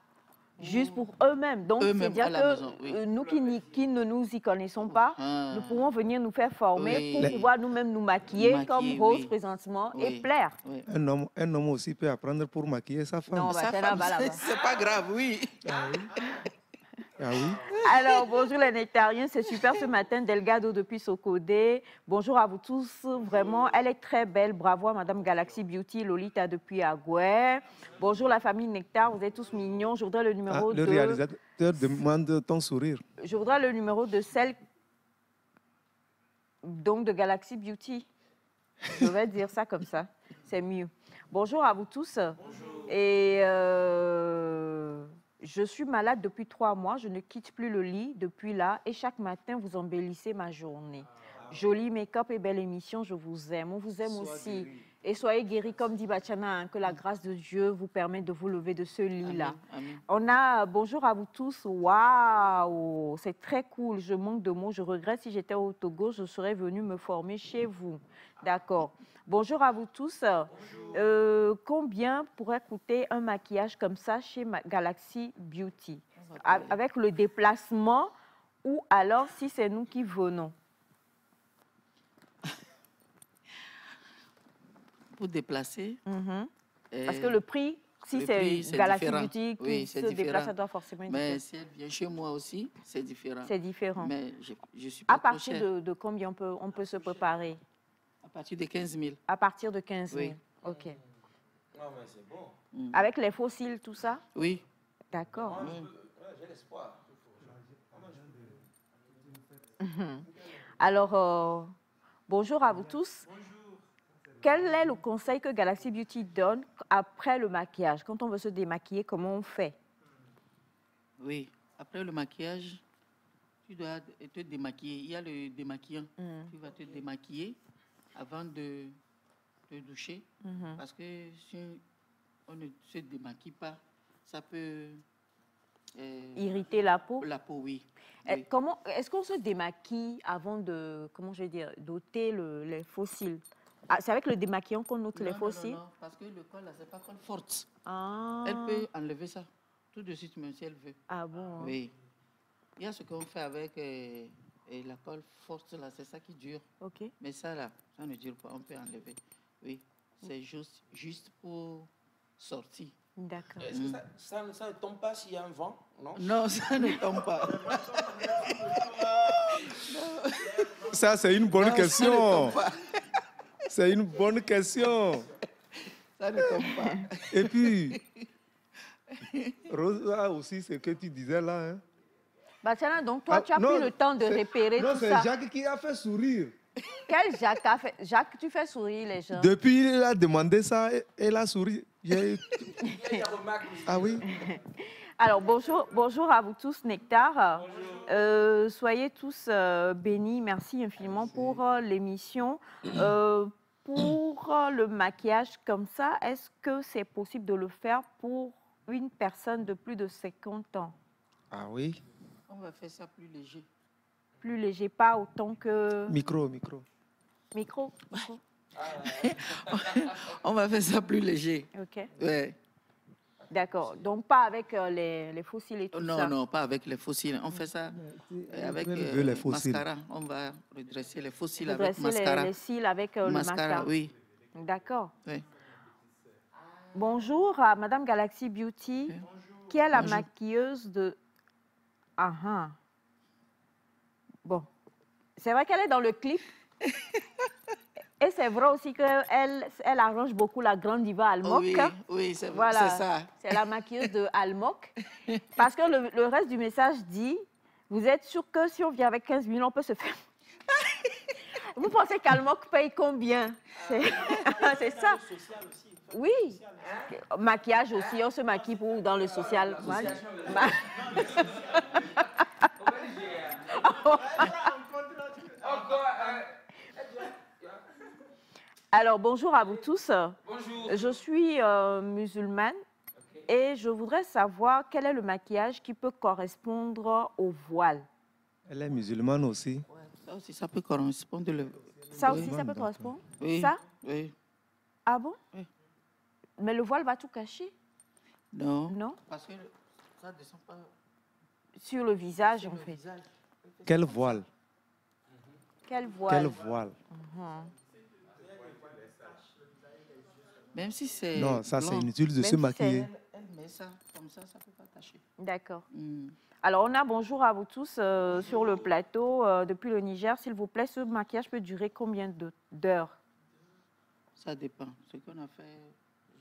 Juste pour eux-mêmes. Donc, c'est-à-dire à la maison, que nous qui ne nous y connaissons pas, nous pourrons venir nous faire former pour pouvoir nous-mêmes nous maquiller comme Rose présentement et plaire. Oui. Un homme aussi peut apprendre pour maquiller sa femme. Non, Sa femme, c'est pas grave, oui. Ah oui. Alors, bonjour les nectariens, c'est super ce matin, Delgado depuis Socodé. Bonjour à vous tous, vraiment, elle est très belle, bravo à Madame Galaxy Beauty, Lolita depuis Agoué. Bonjour la famille Nectar, vous êtes tous mignons. Je voudrais le numéro le réalisateur demande ton sourire. Je voudrais le numéro de celle donc de Galaxy Beauty. Je vais dire ça comme ça, c'est mieux. Bonjour à vous tous. Bonjour. Et je suis malade depuis 3 mois, je ne quitte plus le lit depuis là et chaque matin, vous embellissez ma journée. Joli make-up et belle émission, je vous aime. On vous aime aussi. Guéri. Et soyez guéris comme dit Bachana, hein, que la grâce de Dieu vous permette de vous lever de ce lit-là. On a bonjour à vous tous. Waouh, c'est très cool. Je manque de mots. Je regrette si j'étais au Togo, je serais venue me former chez vous. D'accord. Bonjour à vous tous. Combien pourrait coûter un maquillage comme ça chez Galaxy Beauty? Avec le déplacement ou alors si c'est nous qui venons? Pour déplacer. Parce que le prix, si c'est Galaxy Beauty qui se déplace, ça doit forcément être différent. Mais si elle vient chez moi aussi, c'est différent. C'est différent. Mais je suis pas à partir de combien on peut se préparer? À partir de 15 000. À partir de 15 000, oui. OK. Non, mais c'est bon. Avec les fossiles, tout ça? Oui. D'accord. J'ai l'espoir. Alors, bonjour à vous tous. Quel est le conseil que Galaxy Beauty donne après le maquillage? Quand on veut se démaquiller, comment on fait? Oui, après le maquillage, tu dois te démaquiller. Il y a le démaquillant. Tu vas te démaquiller avant de te doucher. Parce que si on ne se démaquille pas, ça peut... irriter la peau? La peau, oui. Est-ce qu'on se démaquille avant de, comment je vais dire, d'ôter les fossiles? C'est avec le démaquillant qu'on ôte les fossiles? Non, parce que le col, c'est pas col forte. Ah. Elle peut enlever ça tout de suite, même si elle veut. Ah bon? Oui. Il y a ce qu'on fait avec Et la colle forte, là, c'est ça qui dure. Ok. Mais ça, là, ça ne dure pas. On peut enlever. Oui, c'est juste pour sortir. D'accord. Est-ce que ça ne tombe pas s'il y a un vent? Non, non, ça ne tombe pas. Ça, c'est une bonne question. C'est une bonne question. Ça ne tombe pas. Et puis, Rosa aussi, c'est ce que tu disais là. Hein? Batiana, donc toi, tu as pris le temps de repérer tout ça. Non, c'est Jacques qui a fait sourire. Quel Jacques a fait? Jacques, tu fais sourire les gens. Depuis, il a demandé ça, elle a souri. Ah oui. Alors, bonjour à vous tous, Nectar. Soyez tous bénis. Merci infiniment pour l'émission. Pour le maquillage comme ça, est-ce que c'est possible de le faire pour une personne de plus de 50 ans? Ah oui. On va faire ça plus léger. Plus léger, pas autant que... Micro. Micro. On va faire ça plus léger. OK. Ouais. D'accord. Donc, pas avec les fossiles et tout ça? Non, pas avec les fossiles. On fait ça avec les fossiles. mascara. On va redresser les fossiles Redresser avec mascara. les cils avec le mascara. Oui. D'accord. Oui. Bonjour à Madame Galaxy Beauty, qui est la maquilleuse de... Ah ah. Bon. C'est vrai qu'elle est dans le clip. Et c'est vrai aussi qu'elle arrange beaucoup la grande diva Almok. Oui, c'est voilà, ça. C'est la maquilleuse de Almok. Parce que le reste du message dit, vous êtes sûr que si on vient avec 15 000, on peut se faire... Vous pensez qu'Almok paye combien? C'est ça. Oui. Maquillage aussi, on se maquille pour dans le social. Alors, bonjour à vous tous. Bonjour. Je suis musulmane et je voudrais savoir quel est le maquillage qui peut correspondre au voile. Elle est musulmane aussi. Ouais, ça aussi, ça peut correspondre. Ça aussi, ça peut correspondre? Oui. Ça? Oui. Ah bon? Oui. Mais le voile va tout cacher? Non. Non? Parce que ça ne descend pas. Sur le visage, en fait. Quel voile? Quel voile? Quel voile? Même si c'est... Non, ça c'est blanc. inutile de se maquiller. Elle met ça, comme ça ne peut pas tâcher. D'accord. Alors, on a bonjour à vous tous sur le plateau depuis le Niger. S'il vous plaît, ce maquillage peut durer combien d'heures? Ça dépend. Ce qu'on a fait,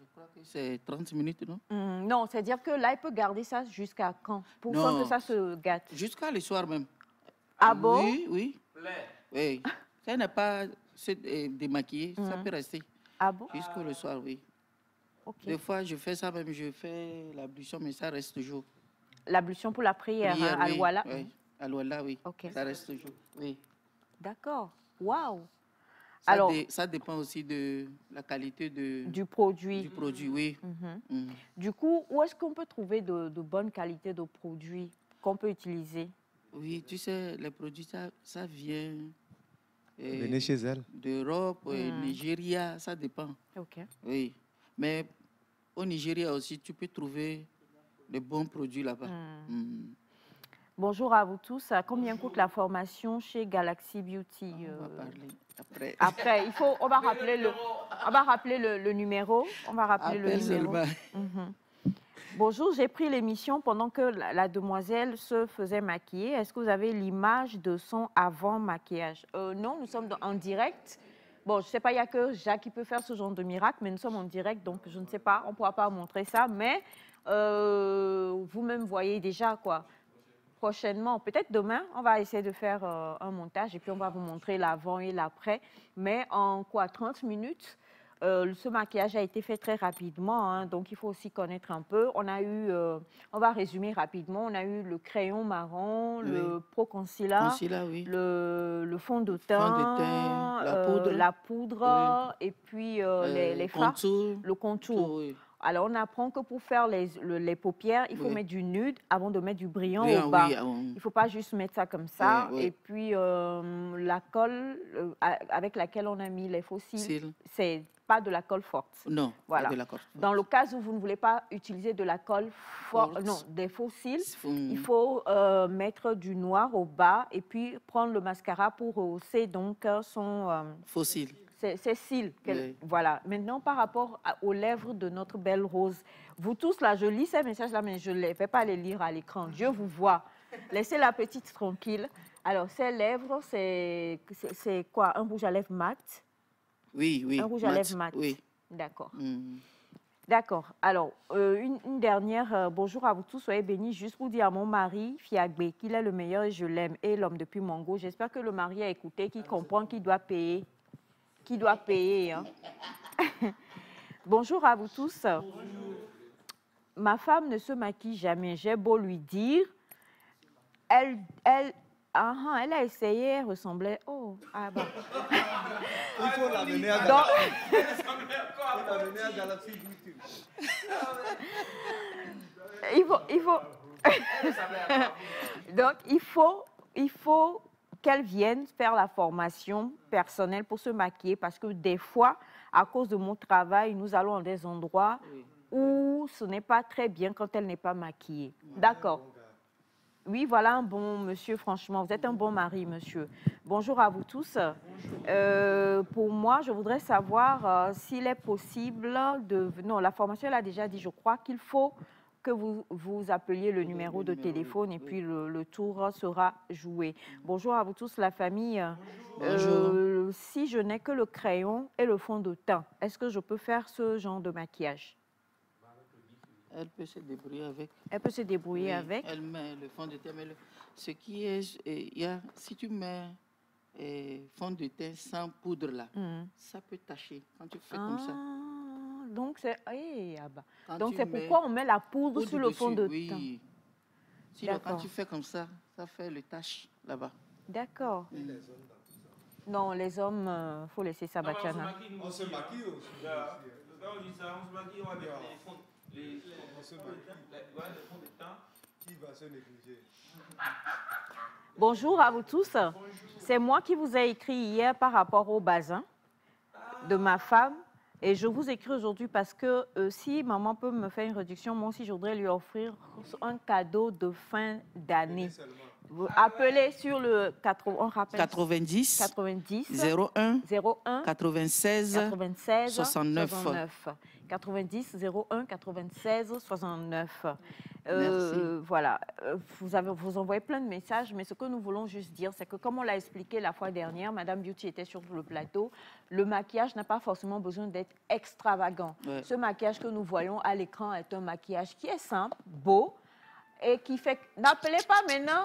je crois que c'est 30 minutes, non? Non, c'est-à-dire que là, il peut garder ça jusqu'à quand? Pour que ça se gâte? Jusqu'à le soir même. Ah bon? Oui, oui. Oui. Ça n'est pas démaquillé, ça peut rester. Ah bon? Jusqu'au le soir, oui. Okay. Des fois, je fais ça même, je fais l'ablution, mais ça reste toujours. L'ablution pour la prière, hein, Al-Wala? Oui, Al-Wala, oui. Okay. Ça reste toujours, oui. D'accord. Waouh! Alors, ça dépend aussi de la qualité du produit. Du produit, oui. Du coup, où est-ce qu'on peut trouver de bonnes qualités de produits qu'on peut utiliser? Oui, tu sais, les produits, ça vient... Venez chez elle. D'Europe, Nigeria, ça dépend. OK. Oui, mais au Nigeria aussi, tu peux trouver de bons produits là-bas. Bonjour à vous tous. Combien coûte la formation chez Galaxy Beauty? On va parler après. Après, on va rappeler le numéro. On va rappeler le numéro. Bonjour, j'ai pris l'émission pendant que la demoiselle se faisait maquiller. Est-ce que vous avez l'image de son avant maquillage? Non, nous sommes en direct. Bon, je ne sais pas, il n'y a que Jacques qui peut faire ce genre de miracle, mais nous sommes en direct, donc je ne sais pas, on ne pourra pas montrer ça. Mais vous-même voyez déjà, quoi. Prochainement, peut-être demain, on va essayer de faire un montage et puis on va vous montrer l'avant et l'après. Mais en 30 minutes, ce maquillage a été fait très rapidement, hein, donc il faut aussi connaître un peu. On a eu, on va résumer rapidement, on a eu le crayon marron, le Pro Concealer, le fond de teint, la poudre et puis les fards, le contour. Alors, on apprend que pour faire les paupières, il faut mettre du nude avant de mettre du brillant au bas. Il ne faut pas juste mettre ça comme ça. Et puis, la colle avec laquelle on a mis les faux cils, c'est pas de la colle forte. Non, voilà. pas de la colle forte. Dans le cas où vous ne voulez pas utiliser de la colle forte, non, des faux cils, il faut mettre du noir au bas et puis prendre le mascara pour rehausser donc son... faux cils. Ses cils. Oui. Voilà. Maintenant, par rapport aux lèvres de notre belle Rose, vous tous, là, je lis ces messages-là, mais je ne vais pas les lire à l'écran. Dieu vous voit. Laissez la petite tranquille. Alors, ces lèvres, c'est quoi? Un rouge à lèvres mat? Oui, oui. Un rouge à lèvres mat. Oui. D'accord. D'accord. Alors, une dernière. Bonjour à vous tous, soyez bénis. Juste pour dire à mon mari, Fiagbe, qu'il est le meilleur et je l'aime. Et l'homme depuis Mongo. J'espère que le mari a écouté, qu'il comprend qu'il doit payer. Qu'il doit payer. Hein. Bonjour à vous tous. Bonjour. Ma femme ne se maquille jamais. J'ai beau lui dire. Elle a essayé, elle ressemblait. Oh, ah bon. Il faut l'amener à Galaxy. Il faut. Donc, il faut qu'elle vienne faire la formation personnelle pour se maquiller parce que des fois, à cause de mon travail, nous allons dans des endroits où ce n'est pas très bien quand elle n'est pas maquillée. D'accord. Oui, voilà un bon monsieur, franchement. Vous êtes un bon mari, monsieur. Bonjour à vous tous. Pour moi, je voudrais savoir s'il est possible de... Non, la formation, elle a déjà dit, je crois qu'il faut que vous appeliez le numéro de téléphone et puis le tour sera joué. Bonjour à vous tous, la famille. Bonjour. Si je n'ai que le crayon et le fond de teint, est-ce que je peux faire ce genre de maquillage? Elle peut se débrouiller avec. Elle peut se débrouiller avec. Elle met le fond de teint. Mais ce qui est, si tu mets fond de teint sans poudre là, ça peut tacher quand tu fais comme ça. Donc c'est pourquoi on met la poudre sur le fond de teint. Oui. Sinon, quand tu fais comme ça, ça fait le tache là-bas. D'accord. Non, les hommes, faut laisser ça, Bachana. On se maquille aussi. On dit ça, on se maquille, on va mettre les fonds. Qui va se négliger? Bonjour à vous tous. C'est moi qui vous ai écrit hier par rapport au bazin de ma femme. Et je vous écris aujourd'hui parce que si maman peut me faire une réduction, moi aussi, je voudrais lui offrir un cadeau de fin d'année. Vous appelez sur le 90 01 96 69. 90 01 96 69. Voilà, vous envoyez plein de messages, mais ce que nous voulons juste dire, c'est que comme on l'a expliqué la fois dernière, Madame Beauty était sur le plateau, le maquillage n'a pas forcément besoin d'être extravagant. Ouais. Ce maquillage que nous voyons à l'écran est un maquillage qui est simple, beau, et qui fait... N'appelez pas maintenant.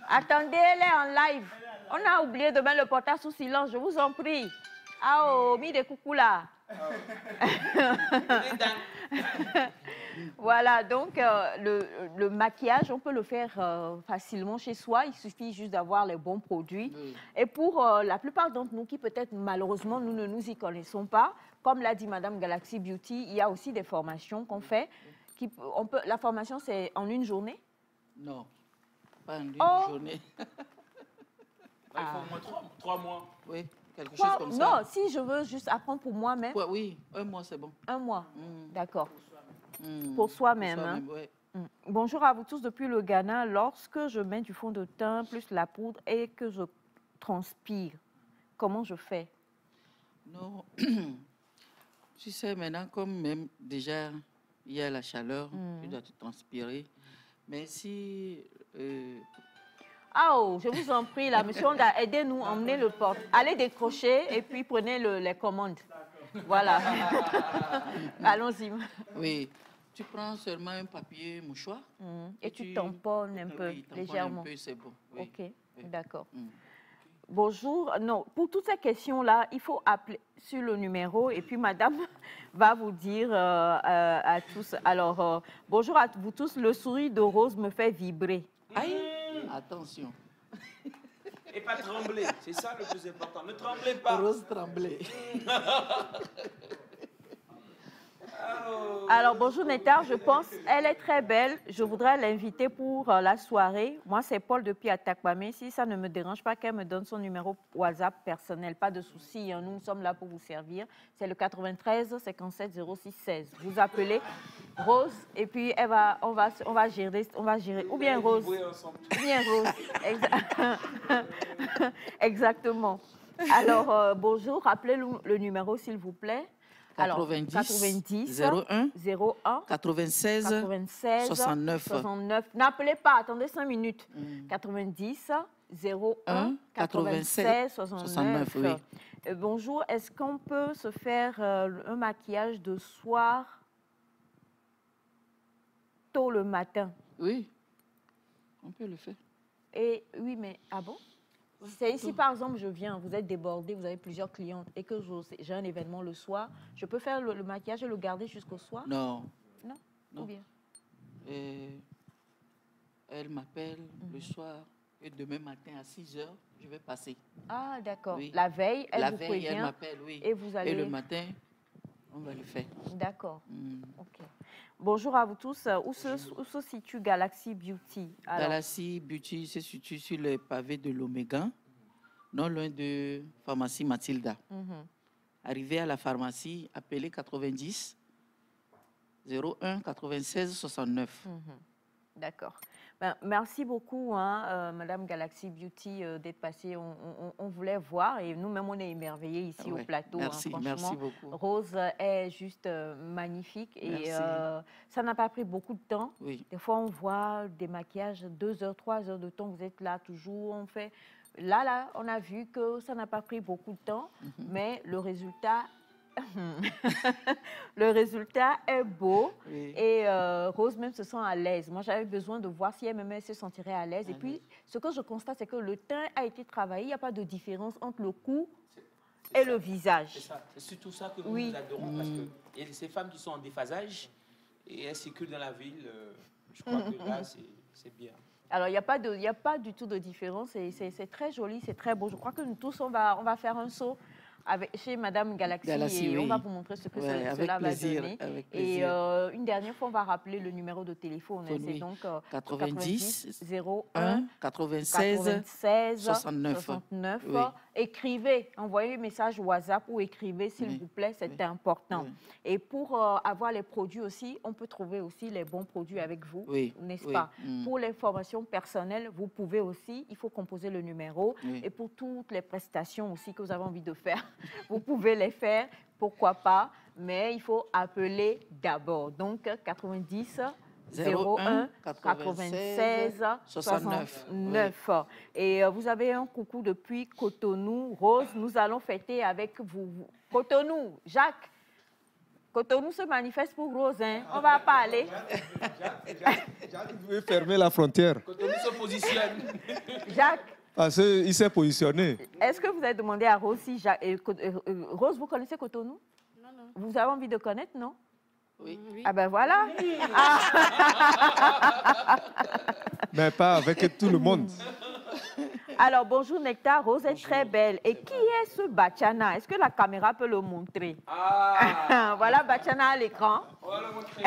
Attendez, elle est en live. On a oublié de mettre le portable sous silence, je vous en prie. Ah oh, mis des coucous là. Voilà, donc le maquillage, on peut le faire facilement chez soi. Il suffit juste d'avoir les bons produits. Et pour la plupart d'entre nous qui peut-être malheureusement nous ne nous y connaissons pas, comme l'a dit Madame Galaxy Beauty, il y a aussi des formations qu'on fait. La formation, c'est en une journée? Non, pas en une journée. Il faut au moins 3 mois. Oui. Quelque chose comme ça. Non, si je veux juste apprendre pour moi-même. Oui, 1 mois, c'est bon. 1 mois, d'accord. Pour soi-même. Hein. Ouais. Bonjour à vous tous depuis le Ghana. Lorsque je mets du fond de teint plus la poudre et que je transpire, comment je fais? Non, tu sais, maintenant, comme même déjà il y a la chaleur, tu dois te transpirer. Mais si... Oh, je vous en prie, là, monsieur Honda, aidez-nous, emmenez le porte. Allez décrocher et puis prenez les commandes. Voilà. Allons-y. Oui. Tu prends seulement un papier mouchoir. Et tu tamponnes un peu, légèrement. Un peu, c'est bon. Oui. OK, d'accord. Bonjour. Non, pour toutes ces questions-là, il faut appeler sur le numéro et puis madame va vous dire à tous. Alors, bonjour à vous tous. Le sourire de Rose me fait vibrer. Aïe. Attention. Et pas trembler, c'est ça le plus important. Ne tremblez pas. Rose trembler. Oh. Alors, bonjour Netta, je pense elle est très belle. Je voudrais l'inviter pour la soirée. Moi, c'est Paul depuis Atakpamé. Si ça ne me dérange pas qu'elle me donne son numéro WhatsApp personnel, pas de souci. Hein. Nous sommes là pour vous servir. C'est le 93 57 06 16. Vous appelez Rose et puis on va gérer. Ou bien Rose. Ou bien Rose. Exactement. Alors, bonjour. Rappelez le numéro, s'il vous plaît. 90 01 96 69. N'appelez pas, attendez 5 minutes. 90 01 96 69. Oui. Bonjour, est-ce qu'on peut se faire un maquillage de soir tôt le matin? Oui, on peut le faire. Et oui, mais ah bon? C'est ici, par exemple, je viens, vous êtes débordé, vous avez plusieurs clientes et que j'ai un événement le soir, je peux faire le maquillage et le garder jusqu'au soir? Non. Non? Ou bien? Elle m'appelle le soir et demain matin à 6 h, je vais passer. Ah, d'accord. Oui. La veille, elle vous prévient. Elle m'appelle, oui. Et vous allez... Et le matin, on va le faire. D'accord. OK. Bonjour à vous tous. Où se situe Galaxy Beauty? Alors... Galaxy Beauty se situe sur le pavé de l'Oméga, non loin de pharmacie Mathilda. Arrivé à la pharmacie, appelez 90 01 96 69. D'accord. Ben, merci beaucoup, hein, Madame Galaxy Beauty, d'être passée. On voulait voir et nous-mêmes, on est émerveillés ici au plateau. Merci, hein, merci beaucoup. Rose est juste magnifique et ça n'a pas pris beaucoup de temps. Oui. Des fois, on voit des maquillages 2 heures, 3 heures de temps. Vous êtes là toujours, on fait... Là, on a vu que ça n'a pas pris beaucoup de temps, mais le résultat... le résultat est beau et Rose même se sent à l'aise. Moi, j'avais besoin de voir si elle-même se sentirait à l'aise. Et puis, ce que je constate, c'est que le teint a été travaillé. Il n'y a pas de différence entre le cou et le visage. C'est ça. C'est surtout ça que nous adorons parce qu'il y a ces femmes qui sont en déphasage et elles circulent dans la ville. Je crois que là, c'est bien. Alors, il n'y a pas du tout de différence. C'est très joli, c'est très beau. Je crois que nous tous, on va faire un saut chez Madame Galaxy et on va vous montrer ce que cela va donner. Et une dernière fois, on va rappeler le numéro de téléphone. C'est donc 90 01 96 69. Oui. Écrivez, envoyez un message WhatsApp ou écrivez, s'il vous plaît, c'est important. Et pour avoir les produits aussi, on peut trouver aussi les bons produits avec vous, n'est-ce pas? Pour les formations personnelles, vous pouvez aussi, il faut composer le numéro. Et pour toutes les prestations aussi que vous avez envie de faire, vous pouvez les faire, pourquoi pas, mais il faut appeler d'abord. Donc, 90 01 96 69. Et vous avez un coucou depuis Cotonou. Rose, nous allons fêter avec vous. Cotonou, Jacques. Cotonou se manifeste pour Rose, hein. On ne va pas aller. Jacques veut fermer la frontière. Cotonou se positionne. Jacques. Parce qu'il s'est positionné. Est-ce que vous avez demandé à Rose si Rose, vous connaissez Cotonou? Non, non. Vous avez envie de connaître, non? Oui. Ah ben voilà. Mais pas avec tout le monde. Alors, bonjour Nectar, Rose est très belle. Et qui est ce Bachana? Est-ce que la caméra peut le montrer? Voilà Bachana à l'écran. On va le montrer.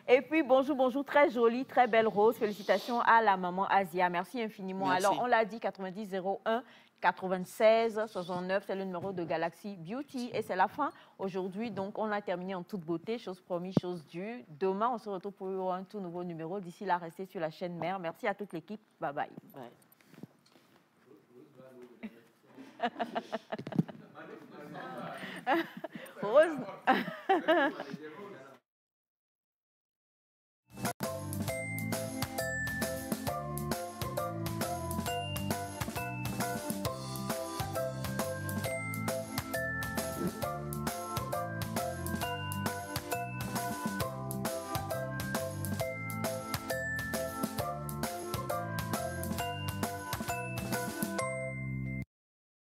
Et puis, bonjour, très jolie, très belle Rose. Félicitations à la maman Asia. Merci infiniment. Merci. Alors, on l'a dit, 90 01 96 69, c'est le numéro de Galaxy Beauty. Et c'est la fin aujourd'hui. Donc, on a terminé en toute beauté. Chose promise, chose due. Demain, on se retrouve pour un tout nouveau numéro. D'ici là, restez sur la chaîne mère. merci à toute l'équipe. Bye bye. Rose.